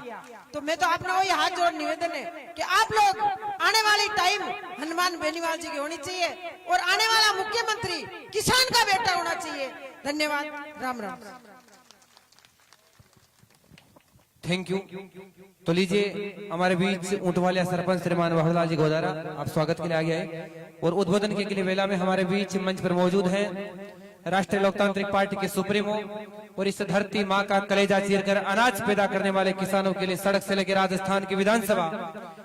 तो मैं तो आपने वही हाथ जोड़ निवेदन है कि आप लोग आने वाली टाइम हनुमान बेनीवाल जी की होनी चाहिए और आने वाला मुख्यमंत्री किसान का बेटा होना चाहिए। धन्यवाद। राम राम। Thank you. तो लीजिए हमारे बीच ऊंटवालिया सरपंच श्रीमान वहदलाल जी गोदारा आप स्वागत के लिए आगे आए और उद्बोधन के लिए वेला में हमारे बीच मंच पर मौजूद हैं राष्ट्रीय लोकतांत्रिक पार्टी के सुप्रीमो और इस धरती माँ का कलेजा चीरकर अनाज पैदा करने वाले किसानों के लिए सड़क से लेकर राजस्थान की विधानसभा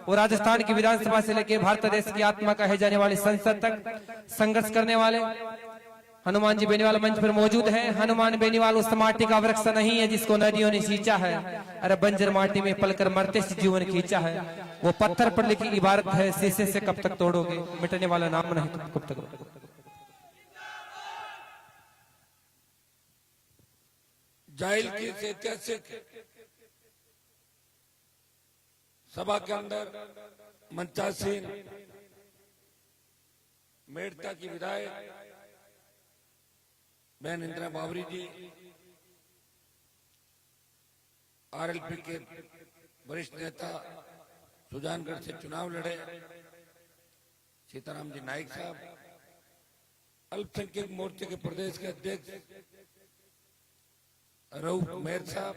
और राजस्थान की विधानसभा से लेकर भारत देश की आत्मा कहे जाने वाली संसद तक संघर्ष करने वाले हनुमान जी बेनीवाल मंच पर मौजूद हैं। हनुमान बेनीवाल उस माटी का वृक्ष नहीं है जिसको नदियों ने सींचा है, अरे बंजर माटी में पलकर मरते से जीवन खींचा है। वो पत्थर पर लिखी इबारत है, शीशे से कब तक तोड़ोगे, मिटने वाला नाम नहीं तो कब तक। जाहिल की इस ऐतिहासिक सभा के अंदर मंचासीन मेड़ता की विधायक बहन इंदिरा बावरी जी, आरएलपी के वरिष्ठ नेता सुजानगढ़ से चुनाव लड़े सीताराम जी नाइक साहब, अल्पसंख्यक मोर्चे के प्रदेश के अध्यक्ष रऊफ मेहर साहब,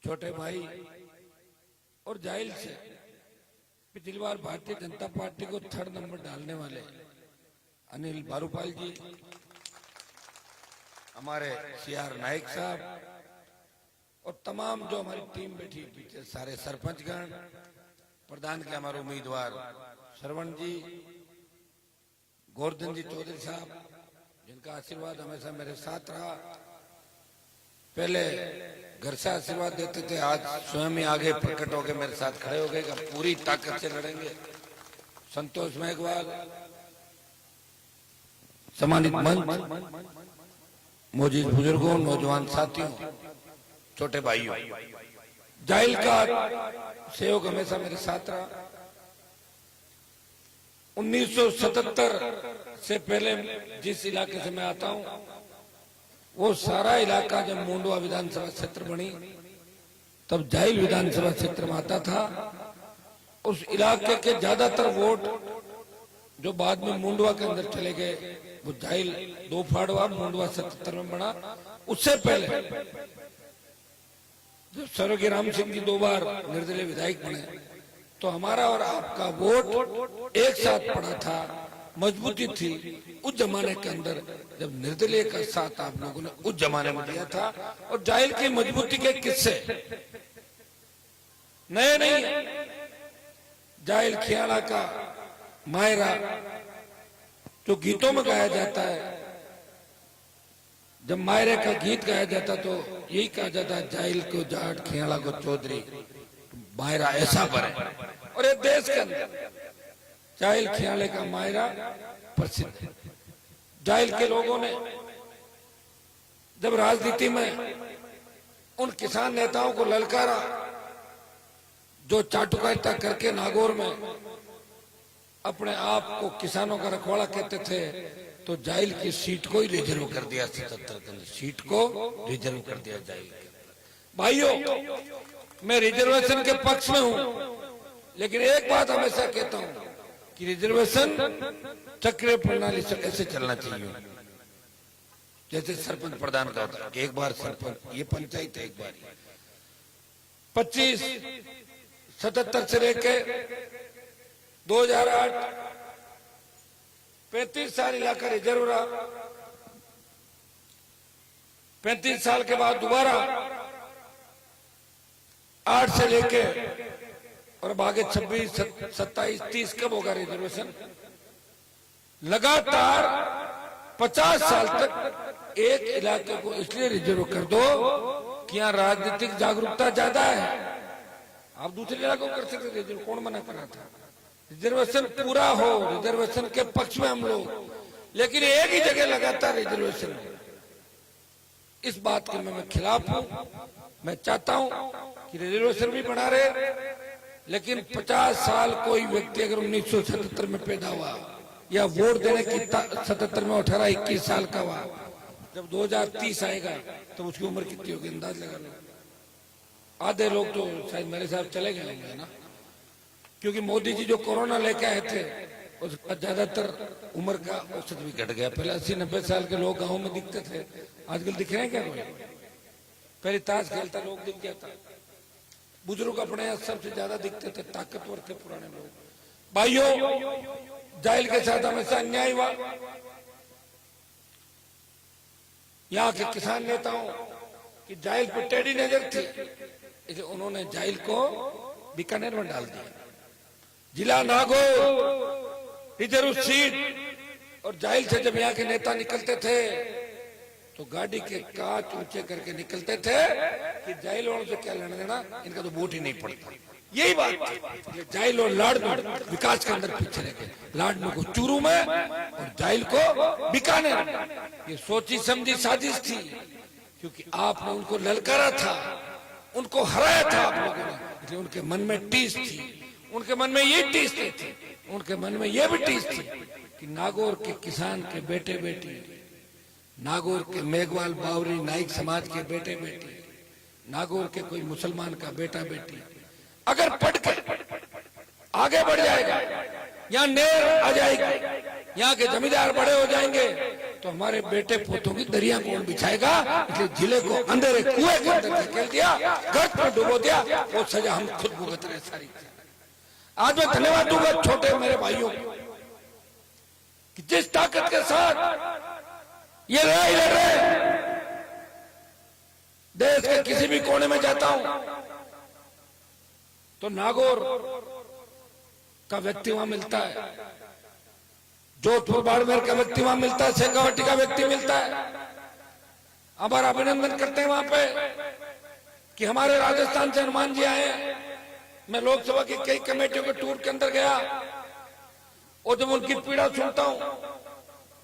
छोटे भाई और जाहिल से पिछली बार भारतीय जनता पार्टी को 3rd नंबर डालने वाले अनिल बारूपाल जी, हमारे सीआर नाइक साहब और तमाम जो हमारी टीम बैठी पीछे सारे सरपंचगण, प्रधान के हमारे उम्मीदवार श्रवण जी, गोवर्धन जी चौधरी साहब, जिनका आशीर्वाद हमेशा मेरे साथ रहा। पहले घर से आशीर्वाद देते थे, आज स्वयं ही आगे प्रकट होकर मेरे साथ खड़े हो गए कि पूरी ताकत से लड़ेंगे। संतोष मेघवाल, सम्मानित मंच, मौजूद बुजुर्गों, नौजवान साथियों, छोटे भाइयों, जाहिल का सहयोग हमेशा मेरे साथ रहा। 1977 से पहले जिस इलाके से मैं आता हूं वो सारा इलाका जब मुंडवा विधानसभा क्षेत्र बनी तब जाहिल विधानसभा क्षेत्र में आता था। उस इलाके के ज्यादातर वोट जो बाद में मुंडवा के अंदर चले गए वो जाहिल 2 फाड़वा मुंडवा 77 में बना। उससे पहले जब स्वर्गीय राम सिंह जी 2 बार निर्दलीय विधायक बने तो हमारा और आपका वोट एक साथ पड़ा था, मजबूती थी। उस जमाने के अंदर जब निर्दलीय का साथ आप लोगों ने उस जमाने में दिया था। और जाहिल की मजबूती के किस्से नए नहीं है। जाहिल खियाड़ा का मायरा जो गीतों में गाया जाता है, जब मायरे का गीत गाया जाता तो यही कहा जाता, जाहिल को जाट खियाड़ा को चौधरी, मायरा ऐसा बने। और ये देश के अंदर जाहिल खियाड़े का मायरा प्रसिद्ध है। जाहिल के लोगों ने जब राजनीति में उन किसान नेताओं को ललकारा जो चाटुकारिता करके नागौर में अपने आप को किसानों का रखवाला कहते थे, तो जाहिल की सीट को ही रिजर्व कर दिया। 77 के सीट को रिजर्व कर दिया जाहिल के। भाइयों, मैं रिजर्वेशन के पक्ष में हूं, लेकिन एक बात हमेशा कहता हूं कि रिजर्वेशन चक्रीय प्रणाली से ऐसे चलना चाहिए जैसे सरपंच प्रधान का होता है। एक बार सरपंच, ये पंचायत है, एक बार 77 से लेके 2008 35 साल इलाका रिजर्व रहा। 35 साल के बाद दोबारा 8 से लेके और अब आगे 26, 27, 30 कब होगा रिजर्वेशन? लगातार 50 साल तक एक इलाके को इसलिए रिजर्व कर दो कि यहाँ राजनीतिक जागरूकता ज्यादा है। आप दूसरे इलाकों कर सकते रिजर्व, कौन मना कर रहा था? रिजर्वेशन पूरा हो, रिजर्वेशन के पक्ष में हम लोग, लेकिन एक ही जगह लगातार रिजर्वेशन। इस बात के मैं खिलाफ हूं। मैं चाहता हूं कि रिजर्वेशन भी बना रहे, लेकिन 50 साल कोई व्यक्ति अगर 1977 में पैदा हुआ या वोट देने की 77 में 18-21 साल का हुआ जब 2030 आएगा तो उसकी उम्र कितनी होगी अंदाज लगा लो। आधे लोग तो शायद मेरे साथ चले गए होंगे ना, क्योंकि मोदी जी जो कोरोना लेके आए थे उसका ज्यादातर उम्र का औसत भी घट गया। पहले 80-90 साल के लोग गाँव में दिखते थे, आजकल दिख रहे हैं क्या कोई? पहले ताश खेलता लोग दिख जाता, बुजुर्ग अपने यहाँ सबसे ज्यादा दिखते थे, ताकतवर थे पुराने लोग। भाइयों, जाहिल के साथ हमेशा अन्याय हुआ। यहाँ के किसान नेताओं की जाहिल पर टेढ़ी नजर थी, इसलिए उन्होंने जाहिल को बीकानेर में डाल दिया। जिला नागौर रिजर्व सीट, और जाहिल से जब यहाँ के नेता निकलते थे तो गाड़ी के कांच ऊंचे करके निकलते थे कि जाहिल वालों से क्या लेना देना, इनका तो वोट ही नहीं पड़ता। यही बात थी। जाहिल और लाड में विकास के अंदर पीछे रह गए, लाड में को चूरू में और जाहिल को बीकानेर। ये सोची समझी साजिश थी, क्योंकि आपने उनको ललकारा था, उनको हराया था आप लोगों ने, इसलिए उनके मन में टीस थी। उनके मन में ये टीस नहीं थी, उनके मन में ये भी टीस थी कि नागौर के किसान के बेटे बेटी, नागौर के मेघवाल बावरी नाइक समाज के बेटे बेटी, नागौर के कोई मुसलमान का बेटा बेटी अगर पढ़ के आगे बढ़ जाएगा, यहाँ नेर आ जाएगी, यहाँ के जमींदार बड़े हो जाएंगे, तो हमारे बेटे पोतों की दरिया कौन बिछाएगा? इसलिए जिले को अंधेरे कुएं के अंदर धकेल दिया, गर्त में डुबो दिया, वो सजा हम खुद भुगत रहे सारी। आज मैं धन्यवाद दूंगा छोटे मेरे भाइयों कि जिस ताकत के साथ ये लड़ाई लड़ रहे हैं, देश के किसी भी कोने में जाता हूं तो नागौर का व्यक्ति वहां मिलता है, जोधपुर बाड़मेर का व्यक्ति वहां मिलता है, शेखावाटी का व्यक्ति मिलता है। हमारा अभिनंदन करते हैं वहां पे कि हमारे राजस्थान से हनुमान जी आए हैं। मैं लोकसभा की कई कमेटियों के टूर के अंदर गया और जब उनकी पीड़ा सुनता हूं,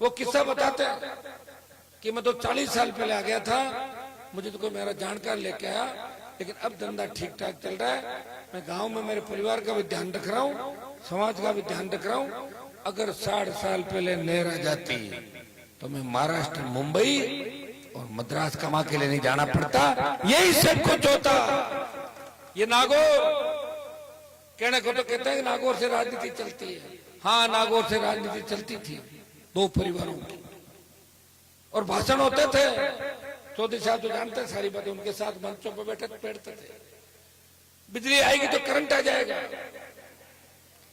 वो किस्सा बताते हैं कि मैं तो 40 साल पहले आ गया था, मुझे तो कोई मेरा जानकार लेके आया, लेकिन अब धंधा ठीक ठाक चल रहा है। मैं गांव में मेरे परिवार का भी ध्यान रख रहा हूँ, समाज का भी ध्यान रख रहा हूँ। अगर 60 साल पहले नहर आ जाती तो मैं महाराष्ट्र, मुंबई और मद्रास कमा के लिए नहीं जाना पड़ता। यही सब कुछ होता। ये नागौर कहने को तो कहते हैं नागौर से राजनीति चलती है। हाँ, नागौर से राजनीति चलती थी 2 परिवारों की, और भाषण होते थे। चौधरी साहब तो जानते हैं सारी बातें, उनके साथ मंचों पर बैठते थे। बिजली आएगी तो करंट आ जाएगा,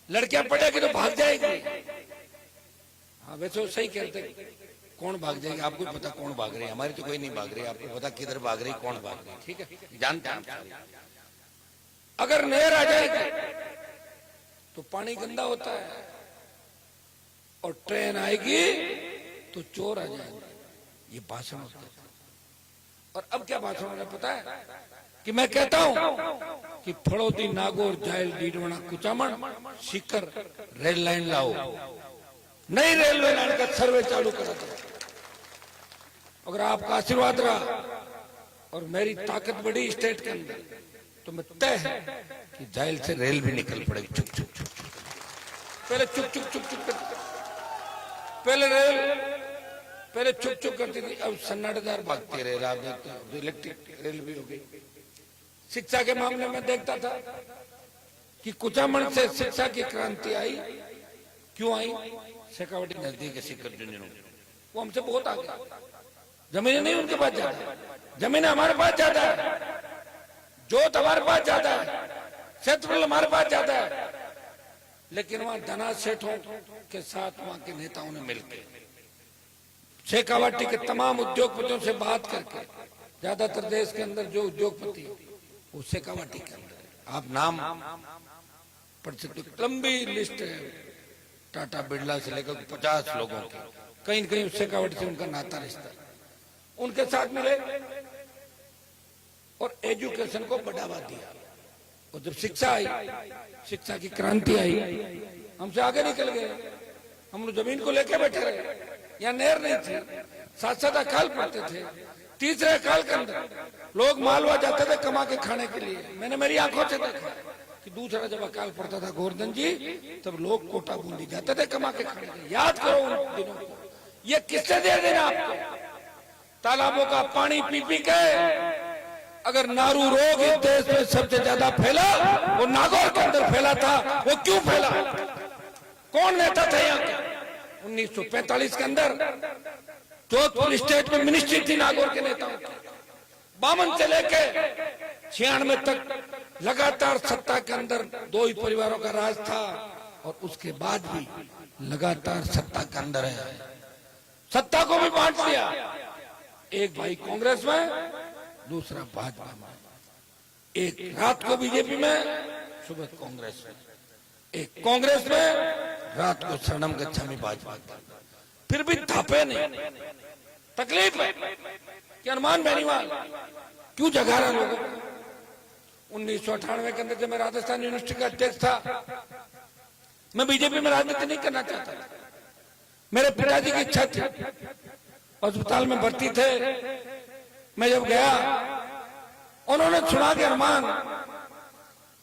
लड़कियां पढ़ेगी तो भाग जाएगी। हाँ, वैसे वो सही कहते, कौन भाग जाएगी आपको पता, कौन भाग रही है? हमारी तो कोई नहीं भाग रही, आपको पता किधर भाग रही, कौन भाग रही, ठीक है, जानते हैं। अगर नहर आ जाएगी तो पानी गंदा होता है, और ट्रेन आएगी तो चोर आ जाएंगे। ये भाषण होता है। और अब क्या भाषण होना पता है कि मैं कहता हूं कि फड़ौती, नागौर, जायल, डीडवाना, कुचामन, सीकर रेल लाइन लाओ, नई रेलवे लाइन का सर्वे चालू करा दो। अगर आपका आशीर्वाद रहा और मेरी ताकत बढ़ी स्टेट के अंदर, तो मैं तय है कि जायल से रेल भी निकल पड़ेगी। चुक चुक चुक चुक, पहले चुक चुक चुक चुक करती, पहले चुक चुक करती थी, अब सन्नाटेदार भागती रेल। आप देखते हो इलेक्ट्रिक रेल भी हो गई। शिक्षा के मामले में देखता था कि कुचामन से शिक्षा की क्रांति आई। क्यों आई? शेखावाटी नजदीक है सीकर झुंझुनू, वो हमसे बहुत आगे। जमीन नहीं उनके पास ज्यादा, जमीन हमारे पास ज्यादा है, जोत हमारे पास ज्यादा है, क्षेत्रफल हमारे पास ज्यादा है, लेकिन वहां धना सेठों के साथ वहां के नेताओं ने मिलकर शेखावाटी के तमाम उद्योगपतियों से बात करके, ज्यादातर देश के अंदर जो उद्योगपति वो शेखावाटी के अंदर है। आप नाम पढ़ सकते, लंबी लिस्ट है, टाटा बिरला से लेकर 50 लोगों की, कहीं कहीं शेखावाटी से उनका नाता रिश्ता। उनके साथ मिले और एजुकेशन को बढ़ावा दिया। और जब शिक्षा आई, शिक्षा की क्रांति आई, हमसे आगे निकल गए। हम लोग जमीन को लेके बैठे रहे, यहाँ नहर नहीं थी, 7-7 अकाल पड़ते थे। तीसरे अकाल के अंदर लोग मालवा जाते थे कमा के खाने के लिए। मैंने मेरी आंखों से देखा कि दूसरा जब अकाल पड़ता था गोवर्धन जी, तब लोग कोटा बूंदी जाते थे कमा के खाने के लिए। याद करो उन दिनों को। ये किससे दे देना आपको? तालाबों का पानी पी पी के अगर नारू रोग इस देश में सबसे ज्यादा फैला, वो नागौर के अंदर फैला था। वो क्यों फैला? कौन नेता थे यहाँ के? 1945 के अंदर जोधपुर स्टेट में मिनिस्ट्री थी नागौर के नेताओं की। 52 से लेके 96 तक लगातार सत्ता के अंदर 2 ही परिवारों का राज था, और उसके बाद भी लगातार सत्ता के अंदर है। सत्ता को भी बांट लिया, एक भाई कांग्रेस में, दूसरा भाजपा में, एक रात को बीजेपी में, सुबह कांग्रेस में, एक कांग्रेस में, रात को शरणम गच्छामी भाजपा में। फिर भी थापे नहीं। तकलीफ है कि हनुमान बेनीवाल क्यों जगा रहा लोगों को। 1998 के अंदर जब मैं राजस्थान यूनिवर्सिटी का अध्यक्ष था, मैं बीजेपी में राजनीति नहीं करना चाहता था। मेरे पिताजी की इच्छा थी, अस्पताल में भर्ती थे। मैं जब गया, उन्होंने सुना कि हनुमान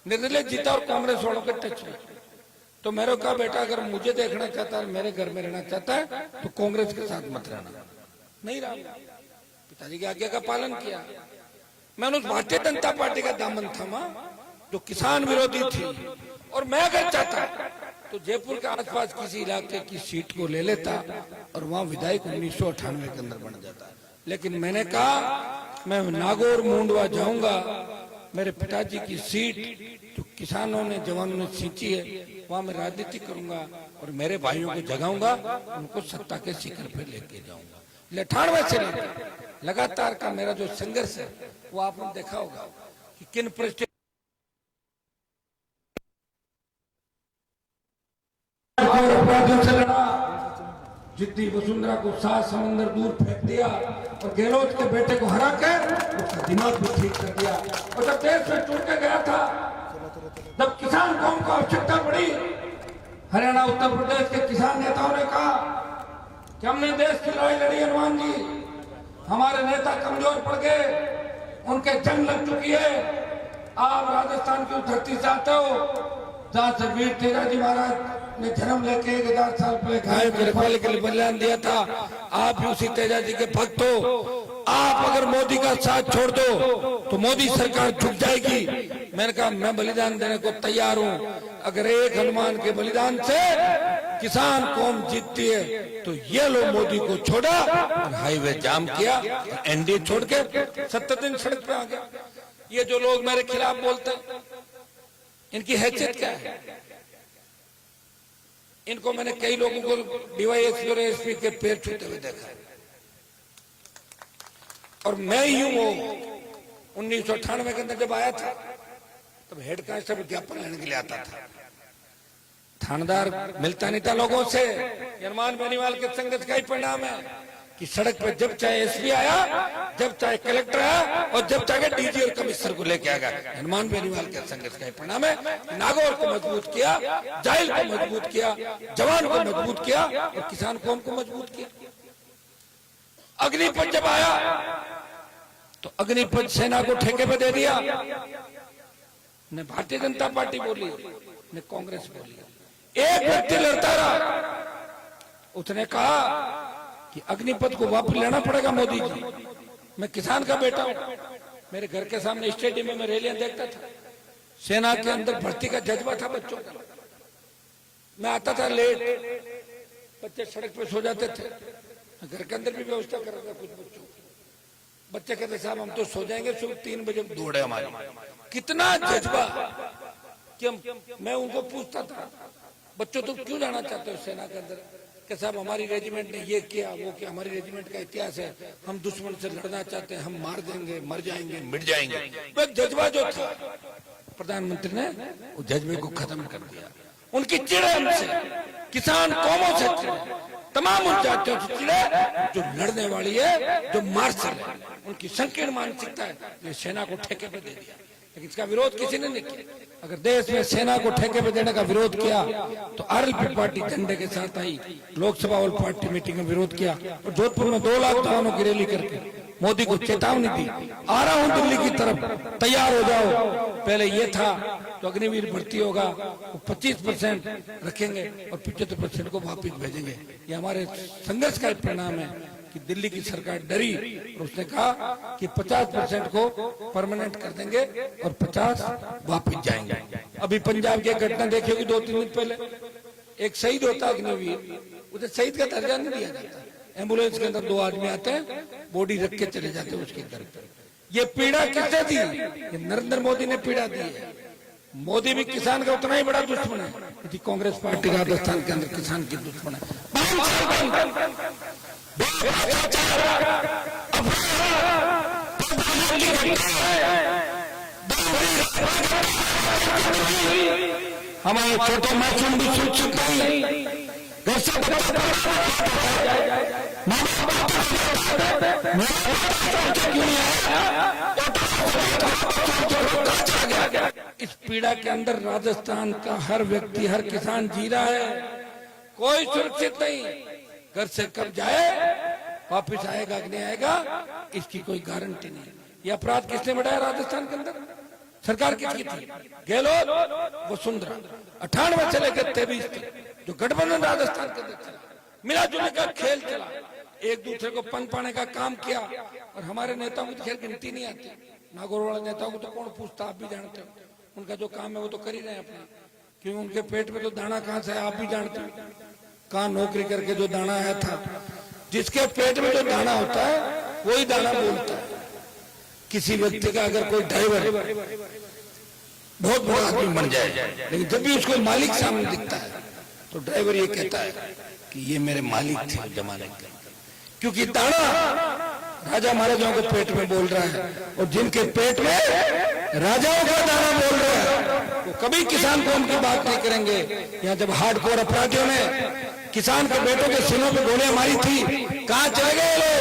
निर्दलीय जीता और कांग्रेस वालों के टच में। तो मेरे कहा, बेटा अगर मुझे देखना चाहता है, मेरे घर में रहना चाहता है, तो कांग्रेस के साथ मत रहना। नहीं रहा, पिताजी की आज्ञा का पालन किया। मैंने उस भारतीय जनता पार्टी का दामन थामा जो किसान विरोधी थी, और मैं अगर चाहता तो जयपुर के आसपास किसी इलाके की सीट को ले लेता और वहां विधायक 1998 के अंदर बन जाता। लेकिन मैंने कहा मैं नागौर मुंडवा जाऊंगा, मेरे पिताजी की सीट जो किसानों ने, जवानों ने सींची है, वहां मैं राजनीति करूंगा और मेरे भाइयों को जगाऊंगा, उनको सत्ता के शिखर पे लेके जाऊंगा। 98 से लेकर लगातार का मेरा जो संघर्ष है, वो आपने देखा होगा कि किन परिस्थितियों अपराधियों से लड़ा, जितनी वसुंधरा को 7 समंदर दूर फेंक दिया, और गहलोत के बेटे को हरा कर उसका दिमाग भी ठीक कर दिया। और जब देश में टूट के गया था, जब किसान कौम को आवश्यकता पड़ी, हरियाणा उत्तर प्रदेश के किसान नेताओं ने कहा कि हमने देश की लड़ाई लड़ी हनुमान जी, हमारे नेता कमजोर पड़ गए, उनके जंग लग चुकी है, आप राजस्थान की धरती से आते हो जहां से वीर तेजाजी महाराज ने जन्म लेके 1000 साल पहले गायों के रखवाले के लिए बलिदान दिया था। आप भी उसी तेजाजी के भक्त हो। आप अगर मोदी का साथ छोड़ दो तो मोदी सरकार झुक जाएगी। मैंने कहा मैं बलिदान देने को तैयार हूं। अगर एक हनुमान के बलिदान से किसान कौम जीतती है तो ये लोग मोदी को छोड़ा और हाईवे जाम किया, एनडीए छोड़ के 70 दिन सड़क पे आ गया। ये जो लोग मेरे खिलाफ बोलते हैं, इनकी हैसियत क्या है? इनको मैंने कई लोगों को डीवाईएसपी और एसपी के पैर छूते हुए देखा है, और मैं ही हूं वो 1998 के अंदर जब आया था, तब हेड कांस्टेबल ज्ञापन लेने के लिए आता था। थानेदार मिलता नहीं था लोगों से। हनुमान बेनीवाल के संघर्ष का ही परिणाम है कि सड़क पे जब चाहे एसपी आया, जब चाहे कलेक्टर आया, और जब चाहे डीजी और कमिश्नर को लेके आ गया। हनुमान बेनीवाल के संघर्ष का परिणाम है। नागौर को मजबूत किया, जाइल को मजबूत किया, जवान को मजबूत किया, और किसान कौम को मजबूत किया। अग्निपथ जब आया तो अग्निपथ सेना को ठेके पे दे दिया। न भारतीय जनता पार्टी बोली, न कांग्रेस बोली, एक व्यक्ति लड़ता रहा। उसने कहा कि अग्निपथ को वापस लेना पड़ेगा मोदी जी। मैं किसान का बेटा हूं, मेरे घर के सामने स्टेडियम में मैं रैलियां देखता था। सेना के अंदर भर्ती का जज्बा था बच्चों का। मैं आता था लेट, बच्चे सड़क पे सो जाते थे, घर के अंदर भी व्यवस्था कर रहा था कुछ बच्चों की। बच्चे कहते साहब हम तो सो जाएंगे, सुबह 3 बजे दौड़े हमारे। कितना जज्बा कि मैं उनको पूछता था, बच्चों तुम क्यों जाना चाहते हो सेना के अंदर? कि साहब हमारी रेजिमेंट ने ये किया वो किया, हमारी रेजिमेंट का इतिहास है, हम दुश्मन से लड़ना चाहते हैं, हम मार देंगे, मर जाएंगे, मिट जाएंगे। वो जज्बा जो था, प्रधानमंत्री ने वो जज्बे को खत्म कर दिया। उनकी चिड़े हमसे, किसान कौमों से चिड़े, तमाम उन जातियों से चिड़े जो लड़ने वाली है, जो मार्शल है। उनकी संकीर्ण मानसिकता है, ये सेना को ठेके पे दे दिया। लेकिन इसका विरोध किसी ने नहीं किया। अगर देश में सेना को ठेके पे देने का विरोध किया तो आरएलपी पार्टी झंडे के साथ आई, लोकसभा और पार्टी मीटिंग में विरोध किया, और जोधपुर में 2 लाख जवानों की रैली करके मोदी को चेतावनी दी, आ रहा हूं दिल्ली की तरफ, तैयार हो जाओ। पहले ये था तो अग्निवीर भर्ती होगा, वो 25% रखेंगे और 75% को वापिस भेजेंगे। ये हमारे संघर्ष का परिणाम है। कि दिल्ली की सरकार डरी और उसने कहा कि 50% को परमानेंट कर देंगे और 50 वापस जाएंगे। अभी पंजाब की घटना देखी होगी 2-3 दिन पहले, एक शहीद होता है अग्निवीर, उसे शहीद का दर्जा नहीं दिया जाता। एम्बुलेंस के अंदर 2 आदमी आते हैं, बॉडी रख के चले जाते हैं उसके घर पे। ये पीड़ा किसने दी? ये नरेंद्र मोदी ने पीड़ा दी है। मोदी भी किसान का उतना ही बड़ा दुश्मन है, क्योंकि कांग्रेस पार्टी राजस्थान के अंदर किसान की दुश्मन है। हमारे छोटे मासूम भी सुरक्षित नहीं, घर से इस पीड़ा के अंदर राजस्थान का हर व्यक्ति, हर किसान जी रहा है। कोई सुरक्षित नहीं, घर से कब जाए, वापिस आएगा कि नहीं आएगा, इसकी कोई गारंटी नहीं। ये अपराध किसने बढ़ाया राजस्थान के अंदर? सरकार किसकी थी? गहलोत, वसुंधरा। 98 से लेकर 23 तक जो गठबंधन राजस्थान के अंदर चला, मिला जुलने का खेल चला, एक दूसरे को पन पाने का काम किया। और हमारे नेताओं की खेल गिनती नहीं आती। नागौर वाले नेताओं को तो कौन पूछता, आप भी जानते हो। उनका जो काम है वो तो कर ही रहे हैं अपना, क्योंकि उनके पेट में तो दाना कहाँ से है आप भी जानते हो। कहाँ नौकरी करके जो दाना आया था, जिसके पेट में जो दाना होता है वही दाना बोलता है। किसी व्यक्ति का अगर कोई ड्राइवर बहुत बड़ा आदमी बन जाए, लेकिन जब भी उसको मालिक सामने दिखता है तो ड्राइवर ये कहता है कि ये मेरे मालिक थे जमाने के, क्योंकि दाना राजा महाराजाओं के पेट में बोल रहा है। और जिनके पेट में राजाओं का दाना बोल रहा है वो कभी किसान को उनकी बात नहीं करेंगे। यहाँ जब हार्डकोर अपराधियों ने किसान के बेटों के सीनों पे गोलियां मारी थी, कहाँ चले गए लोग?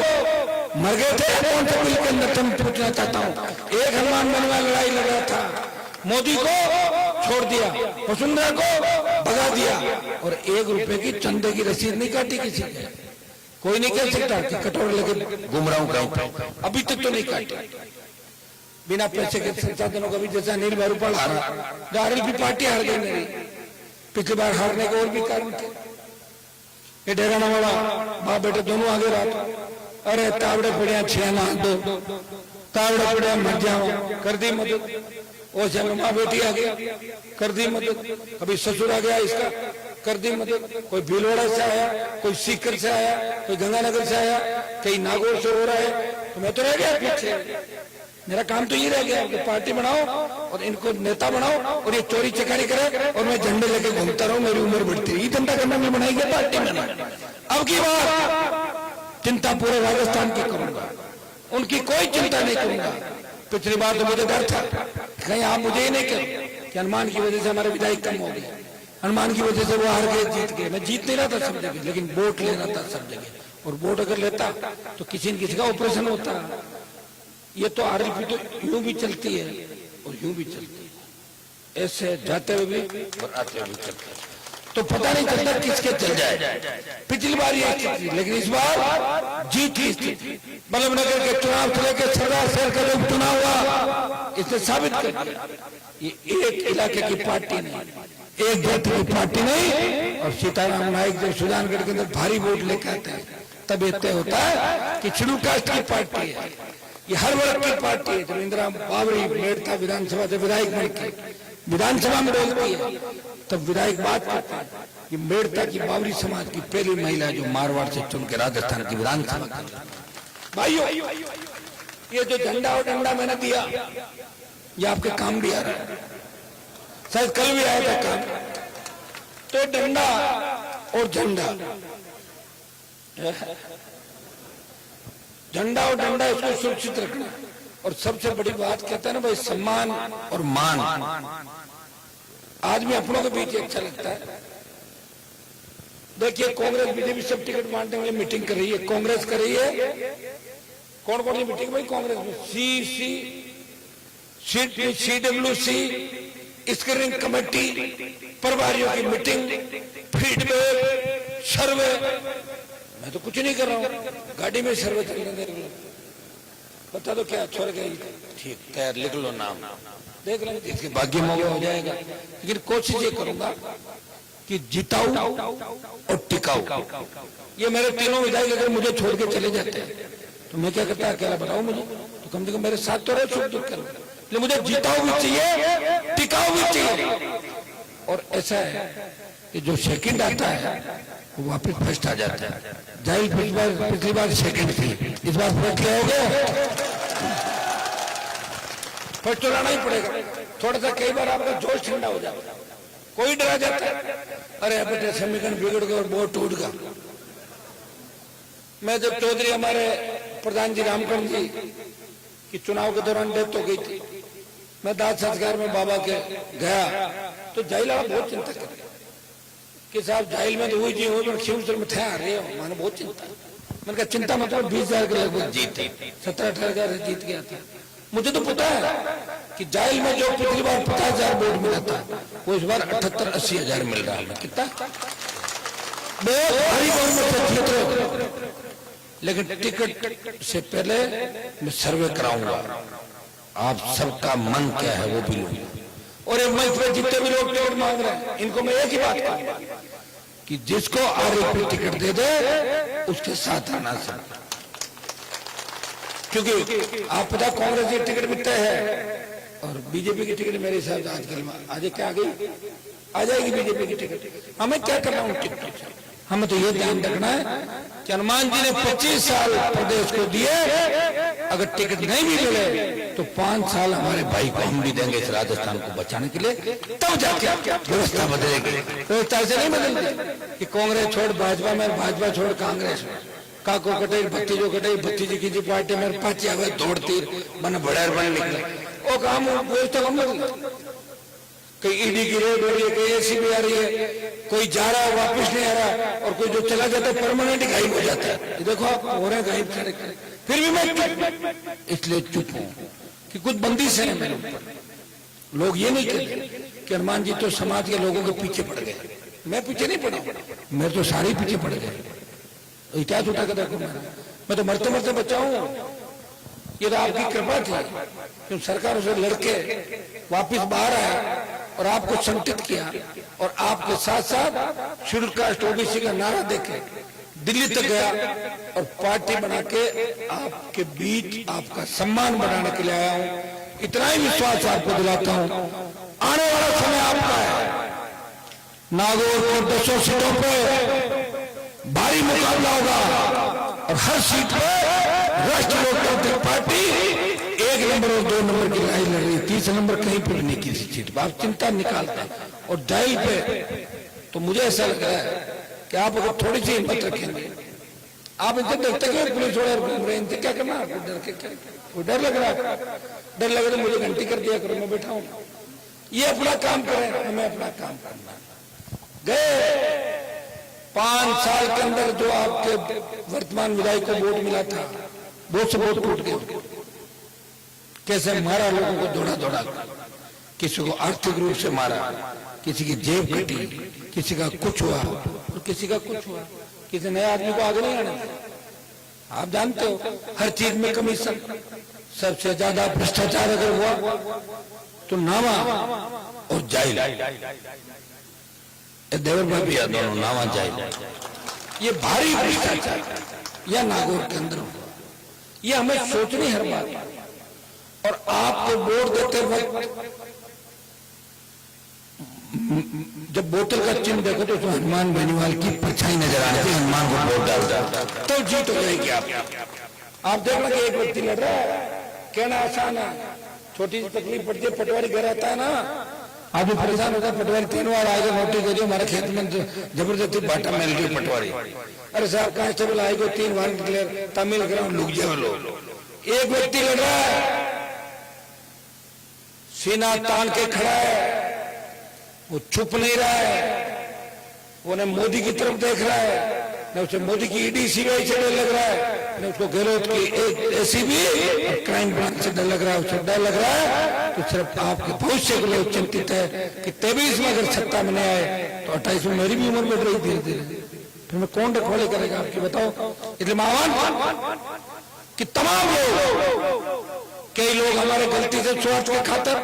मर गए थे कौन से बिल के अंदर? तुम पूछना चाहता हूँ। एक हनुमान बनवा लड़ाई लड़ रहा था, मोदी को छोड़ दिया, वसुंधरा को भगा दिया, और 1 रुपए की चंदे की रसीद नहीं काटी किसी ने। कोई नहीं कह सकता कि कटोरे लेके घूम रहा हूँ कहीं पे, अभी तक तो नहीं काटी। बिना पैसे के संसाधनों का भी, जैसा अनिल भारूपाल हारा, आरएलपी पार्टी हार गई मेरी। पिछली बार हारने के और भी कारण थे। ये डेराना वाला बाप बेटे दोनों आगे रहा। अरे तावड़े पड़िया छियाना दो, तावड़े पड़िया मर जाओ, कर दी मदद। वो चलो माँ बेटी आ गया, कर दी मदद। कभी ससुर आ गया इसका, कर दी मदद। कोई भीलवाड़ा से आया, कोई सीकर से आया, कोई गंगानगर से आया, कहीं नागौर से हो रहा है, तो मैं तो रह गया पीछे। मेरा काम तो ये रह गया कि पार्टी बनाओ और इनको नेता बनाओ और ये चोरी चकारी करे और मैं झंडे लेके घूमता रहूं, मेरी उम्र बढ़ती रही। धंधा करना मैं बनाएगी पार्टी में। अब की बार चिंता पूरे राजस्थान की करूंगा, उनकी कोई चिंता नहीं करूंगा। पिछली बार तो मुझे डर था कहीं आप मुझे ही नहीं करो कि हनुमान की वजह से हमारे विधायक कम हो गए, हनुमान की वजह से वो हार गए, जीत गए। मैं जीत नहीं रहा था सब जगह, लेकिन वोट ले रहा था सब जगह। और वोट अगर लेता तो किसी न किसी का ऑपरेशन होता। ये तो आरएलपी तो यूं भी चलती है और यूं भी चलती है, ऐसे जाते हुए भी और आते हुए भी चलती है, तो पता नहीं चलता किसके चल जाए। पिछली बार ये स्थिति, लेकिन इस बार जीत की स्थिति। बल्लभनगर के चुनाव से लेकर सरदार शहर का जो चुनाव हुआ, इसने साबित कर दिया ये एक इलाके की पार्टी नहीं, एक व्यक्ति की पार्टी नहीं। और सीताराम नायक जब सुजानगढ़ के अंदर भारी वोट लेकर आते हैं तब ये तय होता है कि शेड्यूल कास्ट की पार्टी है, ये हर वर्ग की पार्टी है। जब इंदिरा बावरी मेड़ता विधानसभा से विधायक बन के विधानसभा में बोलती है तब विधायक बात करता है, ये मेड़ता की बावरी समाज की पहली महिला जो मारवाड़ से चुन के राजस्थान की विधानसभा। भाइयों, ये जो झंडा और डंडा मैंने दिया, ये आपके काम भी आ रहा है, शायद कल भी आया था काम। तो डंडा और झंडा, झंडा और डंडा इसको सुरक्षित रखना। और सबसे बड़ी बात कहता है ना भाई, सम्मान और मान। आदमी अपनों के बीच अच्छा लगता है। देखिए कांग्रेस बीजेपी सब टिकट बांटने वाली मीटिंग कर रही है, कांग्रेस कर रही है। कौन कौन सी मीटिंग भाई कांग्रेस में? CWC, स्क्रीनिंग कमेटी, प्रभारियों की मीटिंग, फीडबैक, सर्वे। मैं तो कुछ नहीं कर रहा हूँ, गाड़ी में सर्वे चलने दे रहे। बता दो क्या छोड़ गई? ठीक, तैयार, लिख लो नाम, देख लेंगे इसके भाग्य में हो जाएगा। लेकिन कोशिश ये करूंगा कि जिताऊ और टिकाऊ, ये मेरे तीनों विधायक अगर मुझे छोड़ के चले जाते हैं तो मैं क्या करता, अकेला बताओ मुझे, तो कम से कम मेरे साथ तो रहे, सुख दुख कर, लेकिन मुझे जिताऊ भी चाहिए, टिकाऊ भी चाहिए। और ऐसा है कि जो सेकंड आता है वो वापस फर्स्ट आ जाता है। जाहिल पिछली बार सेकंड थी, इस बार फर्स्ट क्या हो गया, फर्स्ट तो लाना ही पड़ेगा। थोड़ा सा कई बार आपका जोश ठंडा हो जाता है, कोई डरा जाता है, अरे बेटे समीकरण बिगड़ गया और बोर्ड टूट गया। मैं जब चौधरी हमारे प्रधान जी रामकरण जी की चुनाव के दौरान डेथ हो गई थी, मैं दाद संस्कार में बाबा के गया तो जाहिल बहुत चिंता कर कि साहब जाहिल में तो हुई जी हो, शिवसर में थे आ रहे हो, मैंने बहुत चिंता। मैंने कहा चिंता मतलब 20,000 के लगभग जीते, 17-18,000 जीत गया था। मुझे तो पता है कि जाहिल में जो पिछली बार 50,000 वोट मिला था वो इस बार 78-80,000 मिल रहा है। कितना बहुत भारी बहुमत जीत रहे हो। लेकिन टिकट से पहले मैं सर्वे कराऊंगा, आप सबका मन क्या है वो भी लूंगा। और ये मंच पे जितने भी लोग टिकट मांग रहे हैं इनको मैं एक ही बात कहूंगा कि जिसको आरएपी टिकट दे दे उसके साथ आना सब, क्योंकि आप पता कांग्रेस की टिकट भी तय है और बीजेपी की टिकट मेरे हिसाब से आजकल आज क्या आ गई, आ जाएगी बीजेपी की टिकट। हमें क्या करना उन टिकटों से, हमें तो ये ध्यान रखना है कि हनुमान जी ने 25 साल प्रदेश को दिए, अगर टिकट नहीं भी मिले तो 5 साल हमारे भाई को हम भी देंगे इस राजस्थान को बचाने के लिए, तब जाके व्यवस्था बदलेगी। व्यवस्था ऐसे नहीं बदलती कि कांग्रेस छोड़ भाजपा में, भाजपा छोड़ कांग्रेस में, काको कटे भतीजो कटे, भतीजी की पार्टी में पाची आवे दौड़ तीर मन बड़ेर बन निकले, वो काम व्यवस्था हम बदले। कहीं ईडी की रेड हो रही है, कहीं एसीबी आ रही है, कोई जा रहा है वापिस नहीं आ रहा, और कोई जो चला जाता है परमानेंट गायब हो जाता है। देखो आप हो रहे गायब सारे, फिर भी मैं इसलिए चुप हूं कि कुछ बंदिश है मेरे ऊपर। लोग ये नहीं कहते कि हनुमान जी तो समाज के लोगों के पीछे पड़ गए, मैं पीछे नहीं पड़ा, मैं तो सारे पीछे पड़ गए। इतिहास उठा कर देखो, मैं तो मरते मरते बचा हूं। ये तो आपकी कृपा थी कि सरकार से लड़के वापिस बाहर आया और आपको संगठित किया, और आपके साथ साथ शेड्यूल कास्ट ओबीसी का नारा देके दिल्ली तक गया और पार्टी बना के आपके बीच आपका सम्मान बढ़ाने के लिए आया हूं। इतना ही विश्वास आपको दिलाता हूं, आने वाला समय आपका है। नागौर को 200 सीटों पे भारी मुकाबला होगा और हर सीट पे राष्ट्रीय लोकतांत्रिक पार्टी 1 नंबर और 2 नंबर की लड़ाई लड़ रही है, 3 नंबर कहीं पर नहीं किसी सीट पर। आप चिंता निकालते हैं। और डायल पे तो मुझे ऐसा लग रहा है कि आप अगर थोड़ी सी हिम्मत रखेंगे, आप इनसे डरते क्यों, पुलिस वाले घूम रहे हैं, इनसे क्या करना, आपको डर के क्या, कोई डर लग रहा है, डर लग रहा है मुझे घंटी कर दिया करो, मैं बैठा हूं। ये अपना काम करें, हमें अपना काम करना। गए 5 साल के अंदर जो आपके वर्तमान विधायक को वोट मिला था, बहुत से वोट टूट गए। कैसे मारा लोगों को, दौड़ा दौड़ा, किसी को आर्थिक रूप से मारा, किसी की जेब कटी, किसी का कुछ हुआ और किसी का कुछ हुआ, किसी नए आदमी को आगे नहीं आने दिया। आप जानते हो हर चीज में कमीशन, सबसे ज्यादा भ्रष्टाचार अगर हुआ तो नामा और जाइल, देवर भाई भी दोनों नामा जाइल, ये भारी भ्रष्टाचार या नागौर के अंदर हुआ, ये हमें सोचनी हर बात। और आपको वोट देते वक्त जब बोतल का चिन्ह देखो तो उसमें हनुमान बेनीवाल की परछाई नजर आने से हनुमान को वोट डाल तो जीत हो जाएगी। आप देखना कि एक व्यक्ति लड़ रहा है, कहना आसान है, छोटी सी तकलीफ पड़ती है, पटवारी घर आता है ना, आप भी परेशान होता है, पटवारी 3 बार आएगा, नोटिस दे दियो, हमारे खेत में जबरदस्ती बाटा मिल गई पटवारी, अरे साहब कांस्टेबल आएगा 3 बार डिक्लेयर तमिल ग्राउंड लुक जाए लोग। एक व्यक्ति लड़ रहा है, सीना तान के खड़ा है, वो छुप नहीं रहा है, वो न मोदी की तरफ देख रहा है, न उसे मोदी की ईडी सीबीआई से डर लग रहा है, न उसको गहलोत की एसीबी और क्राइम ब्रांच से डर लग रहा है, उसे डर लग रहा है तो सिर्फ आपके भविष्य को लोग चिंतित है कि 23 में अगर सत्ता में नहीं आए तो 28 में मेरी भी उम्र बढ़ रही धीरे धीरे, फिर मैं कौन रखवाले करेगा आपकी, बताओ। इसलिए मैं आह्वान कि तमाम लोग, कई लोग हमारे गलती से स्वार्थ के खातिर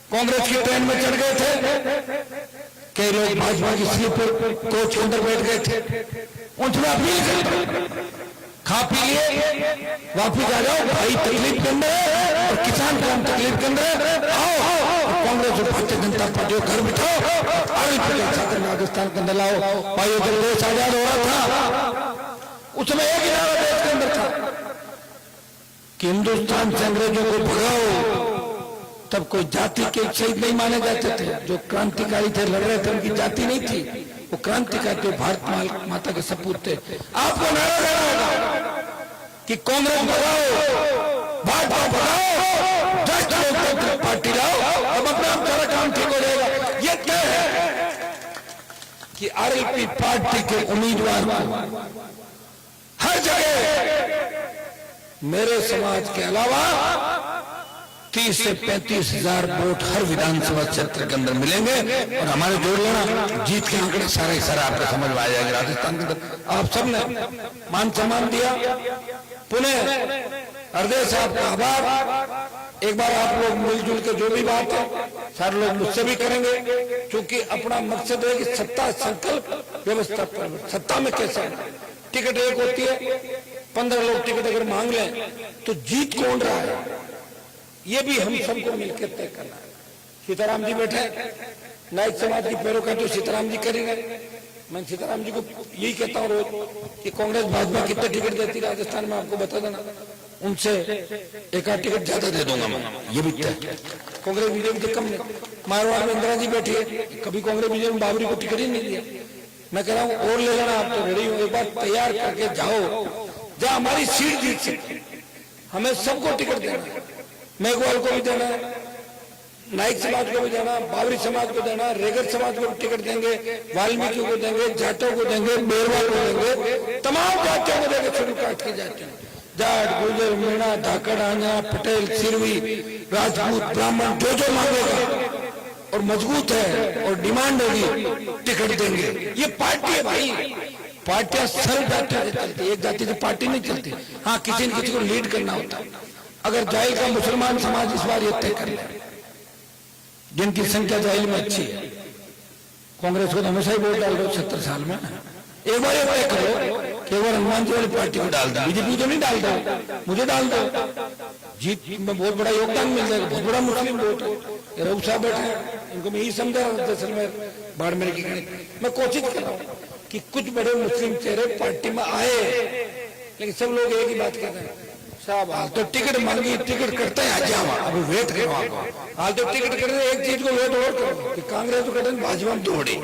कांग्रेस की ट्रेन में चढ़ गए थे, कई लोग भाजपा की स्लीपर कोच के अंदर बैठ गए थे, उनसे अपील करता हूं, खा पी लिए वापिस आ जाओ भाई, तकलीफ के अंदर है और किसान का तकलीफ के अंदर आओ, कांग्रेस और भारतीय जनता पार्टी को घर बिठाओ, राजस्थान के अंदर लाओ भाई। जब देश आजाद हो रहा था उस समय एक इरादा देश के अंदर था कि हिंदुस्तान से अंग्रेजों को भगाओ। तब कोई जाति के शहीद नहीं माने जाते थे, जो क्रांतिकारी थे लड़ रहे थे उनकी जाति नहीं थी, वो क्रांतिकारी थे, भारत माता के सपूत थे। आपको नारा देना होगा कि कांग्रेस भगाओ, भाजपा भगाओ, राष्ट्रीय लोकतांत्रिक पार्टी लाओ, अब अपने आप सारा काम ठीक हो जाएगा। ये तय है कि आरएलपी पार्टी के उम्मीदवार को हर जगह मेरे समाज के अलावा 30 से 35 हजार वोट हर विधानसभा क्षेत्र के अंदर मिलेंगे और हमारे जोड़ लेना जीत के आंकड़े सारे सारे आपको समझ में आ जाएंगे। राजस्थान के अंदर आप सबने मान सम्मान दिया, पुनः हृदय से आपका आभार। एक बार आप लोग मिलजुल के जो भी बात है सारे लोग मुझसे भी करेंगे, क्योंकि अपना मकसद है कि सत्ता संकल्प व्यवस्था पर सत्ता में कैसे टिकट एक होती है, 15 लोग टिकट अगर मांग लें तो जीत कौन रहा है ये भी हम सबको मिलकर तय करना है। सीताराम जी बैठे, नायक समाज की पैरोकार तो सीताराम जी करेंगे। मैं सीताराम जी को यही कहता हूँ रोज कि कांग्रेस भाजपा कितने टिकट देती राजस्थान में आपको बता देना, उनसे एक आध टिकट ज्यादा दे दूंगा मैं, ये भी तय। कांग्रेस बीजेपी से कम नहीं। मारवाड़ में इंदिरा जी बैठी है, कभी कांग्रेस बीजेपी बाबरी को टिकट ही नहीं दिया। मैं कह रहा हूँ और ले लेना, आप तो रेडी हो, एक बार तैयार करके जाओ जहाँ हमारी सीट जीत सकती। हमें सबको टिकट देना, मेघवाल को भी देना, नाइक समाज को भी देना, बाबरी समाज को देना, रेगर समाज को भी टिकट देंगे, वाल्मीकि को देंगे, जाटों को देंगे, बेरवा को देंगे, तमाम जातियों को देंगे। शेड्यूल कास्ट की जातियों, जाट, गुर्जर, मीणा, धाकड़, आंजना, पटेल, सिरवी, राजपूत, ब्राह्मण, जो जो मांगेगा और मजबूत है और डिमांड होगी टिकट देंगे। ये पार्टी है भाई, पार्टियां सर्व जातियों से चलती, एक जाति से पार्टी नहीं चलती। हाँ, किसी न किसी को लीड करना होता है। अगर जाहिल का मुसलमान समाज इस बार ये तय कर ले, जिनकी संख्या जाहिल में अच्छी है, कांग्रेस को तो हमेशा ही वोट डाल दो 70 साल में, एक बार ये तय करो कि एक बार हनुमान जी वाली पार्टी को डाल दो, बीजेपी तो नहीं डाल दो, मुझे डाल दो, जीत में बहुत बड़ा योगदान मिल जाएगा। बहुत बड़ा मुस्लिम वोट है, रऊफ साहब बैठे हैं, इनको मैं यही समझा जैसलमेर बाड़मेर की गणित। मैं कोशिश कर रहा हूँ कि कुछ बड़े मुस्लिम चेहरे पार्टी में आए, लेकिन सब लोग एक ही बात कर रहे हैं, साहब हाल तो टिकट मांगी, टिकट करते हैं आज जाओ, अब वेट करो, हाल तो टिकट कर रहे, एक चीज को वेट और करो कि कांग्रेस को भाजपा दौड़ी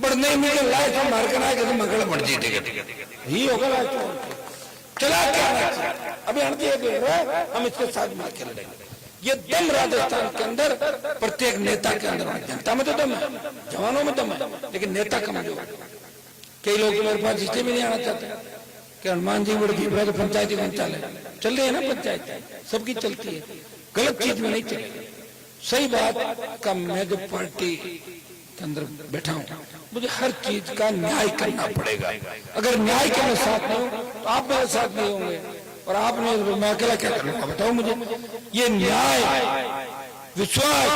बट नहीं मुझे लाइफ हम मार कर आए मंगल बढ़ जी टिकट ही होगा लाइफ चला क्या अभी हम इसके साथ मिल के लड़ेंगे। ये दम राजस्थान के अंदर प्रत्येक नेता के अंदर, जनता में तो दम है, जवानों में दम है, लेकिन नेता कमजोर। कई लोग मेरे पास इसलिए भी नहीं आना चाहते कि हनुमान जी बड़ी तो पंचायती पंचायत चल रही है ना, पंचायत सबकी चलती है, गलत चीज में नहीं चलेगी। सही बात का मैं जो पार्टी के अंदर बैठा हूँ, मुझे हर चीज का न्याय करना पड़ेगा। अगर न्याय के मैं साथ नहीं हूँ तो आप मेरे साथ नहीं होंगे, और आपने मैं अकेला क्या करूँगा बताओ मुझे। ये न्याय, विश्वास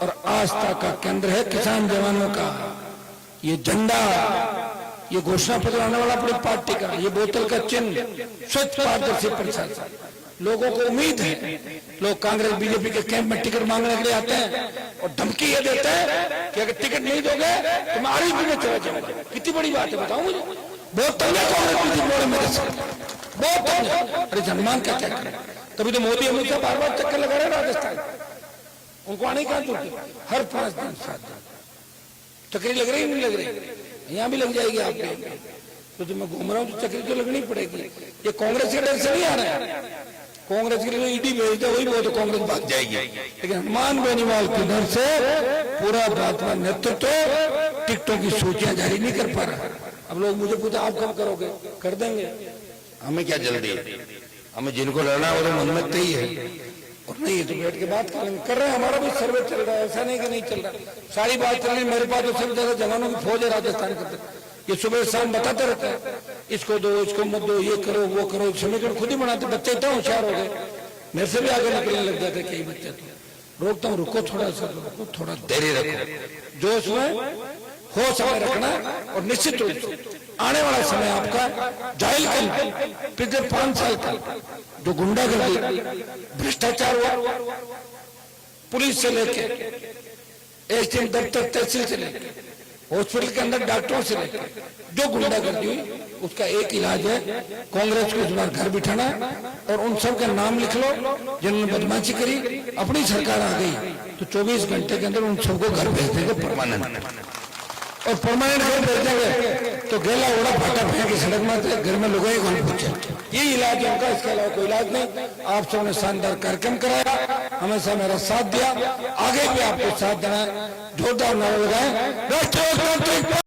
और आस्था का केंद्र है किसान जवानों का। ये झंडा, ये घोषणा पत्र आने वाला अपनी पार्टी का, ये बोतल का चिन्ह, स्वच्छ पारदर्शी प्रशासन। लोगों को उम्मीद है, लोग कांग्रेस बीजेपी के कैंप में टिकट मांगने के लिए आते हैं और धमकी ये देते हैं कि अगर टिकट नहीं दोगे तो मैं आरएलपी में चला जाऊंगा। कितनी बड़ी बात है बताओ मुझे, बहुत तंग है कांग्रेस मेरे साथ, बहुत तंग है। अरे जनमान क्या क्या करें, तभी तो मोदी अमित शाह बार बार चक्कर लगा रहे राजस्थान, उनको आने का हर 5 दिन 7 दिन चक्री लग रही नहीं लग रही, यहाँ भी लग जाएगी आपके, तो जो मैं घूम रहा हूँ तो चक्री तो लगनी पड़ेगी। ये कांग्रेस के डर से नहीं आ रहा है, कांग्रेस के लिए ईडी भेजते वही वो तो कांग्रेस भाग जाएगी, लेकिन हनुमान बेनीवाल के डर से पूरा भाजपा नेतृत्व टिकटों की सूचियां जारी नहीं कर पा रहा। अब लोग मुझे पूछते आप कब करोगे, कर देंगे, हमें क्या जल्दी है, हमें जिनको लड़ना है वो तो मन में तय है, और नहीं है तो बैठ के बात करेंगे। कर रहे हैं, हमारा भी सर्वे चल रहा है, ऐसा नहीं कि नहीं चल रहा, सारी बात चल रही है। मेरे पास तो सब जगह जवानों की फौज है राजस्थान के, ये सुबह शाम बताते रहते हैं, इसको दो इसको मत दो, ये करो वो करो, समीकरण खुद ही बनाते। बच्चे इतना होशियार हो गए, मेरे से भी आगे निकलने लग जाते कई बच्चे, तो रोकता हूँ, रुको थोड़ा सा, रुको थोड़ा धैर्य रखो, जोश में होश में रखना, और निश्चित रूप से आने वाला समय आपका जाहिल का पिछले 5 साल का जो गुंडागर्दी, भ्रष्टाचार हुआ, पुलिस से लेके एसडीएम दफ्तर, तहसील से लेके हॉस्पिटल के अंदर डॉक्टरों से लेके जो गुंडागर्दी हुई, उसका एक इलाज है, कांग्रेस को इस बार घर बिठाना, और उन सब का नाम लिख लो जिन्होंने बदमाशी करी। अपनी सरकार आ गई तो 24 घंटे के अंदर उन सबको घर भेज देंगे परमानेंट, और परमानेंट घर भेज देंगे तो गेला ओढ़ा फाटा फेंक के सड़क में घर में लोगों को पूछे, ये इलाज है उनका, इसके अलावा कोई इलाज नहीं। आप सबने शानदार कार्यक्रम कराया, हमेशा मेरा साथ दिया, आगे भी आपको साथ देना है, जोरदार नारा लगाए। राष्ट्रीय लोकतांत्रिक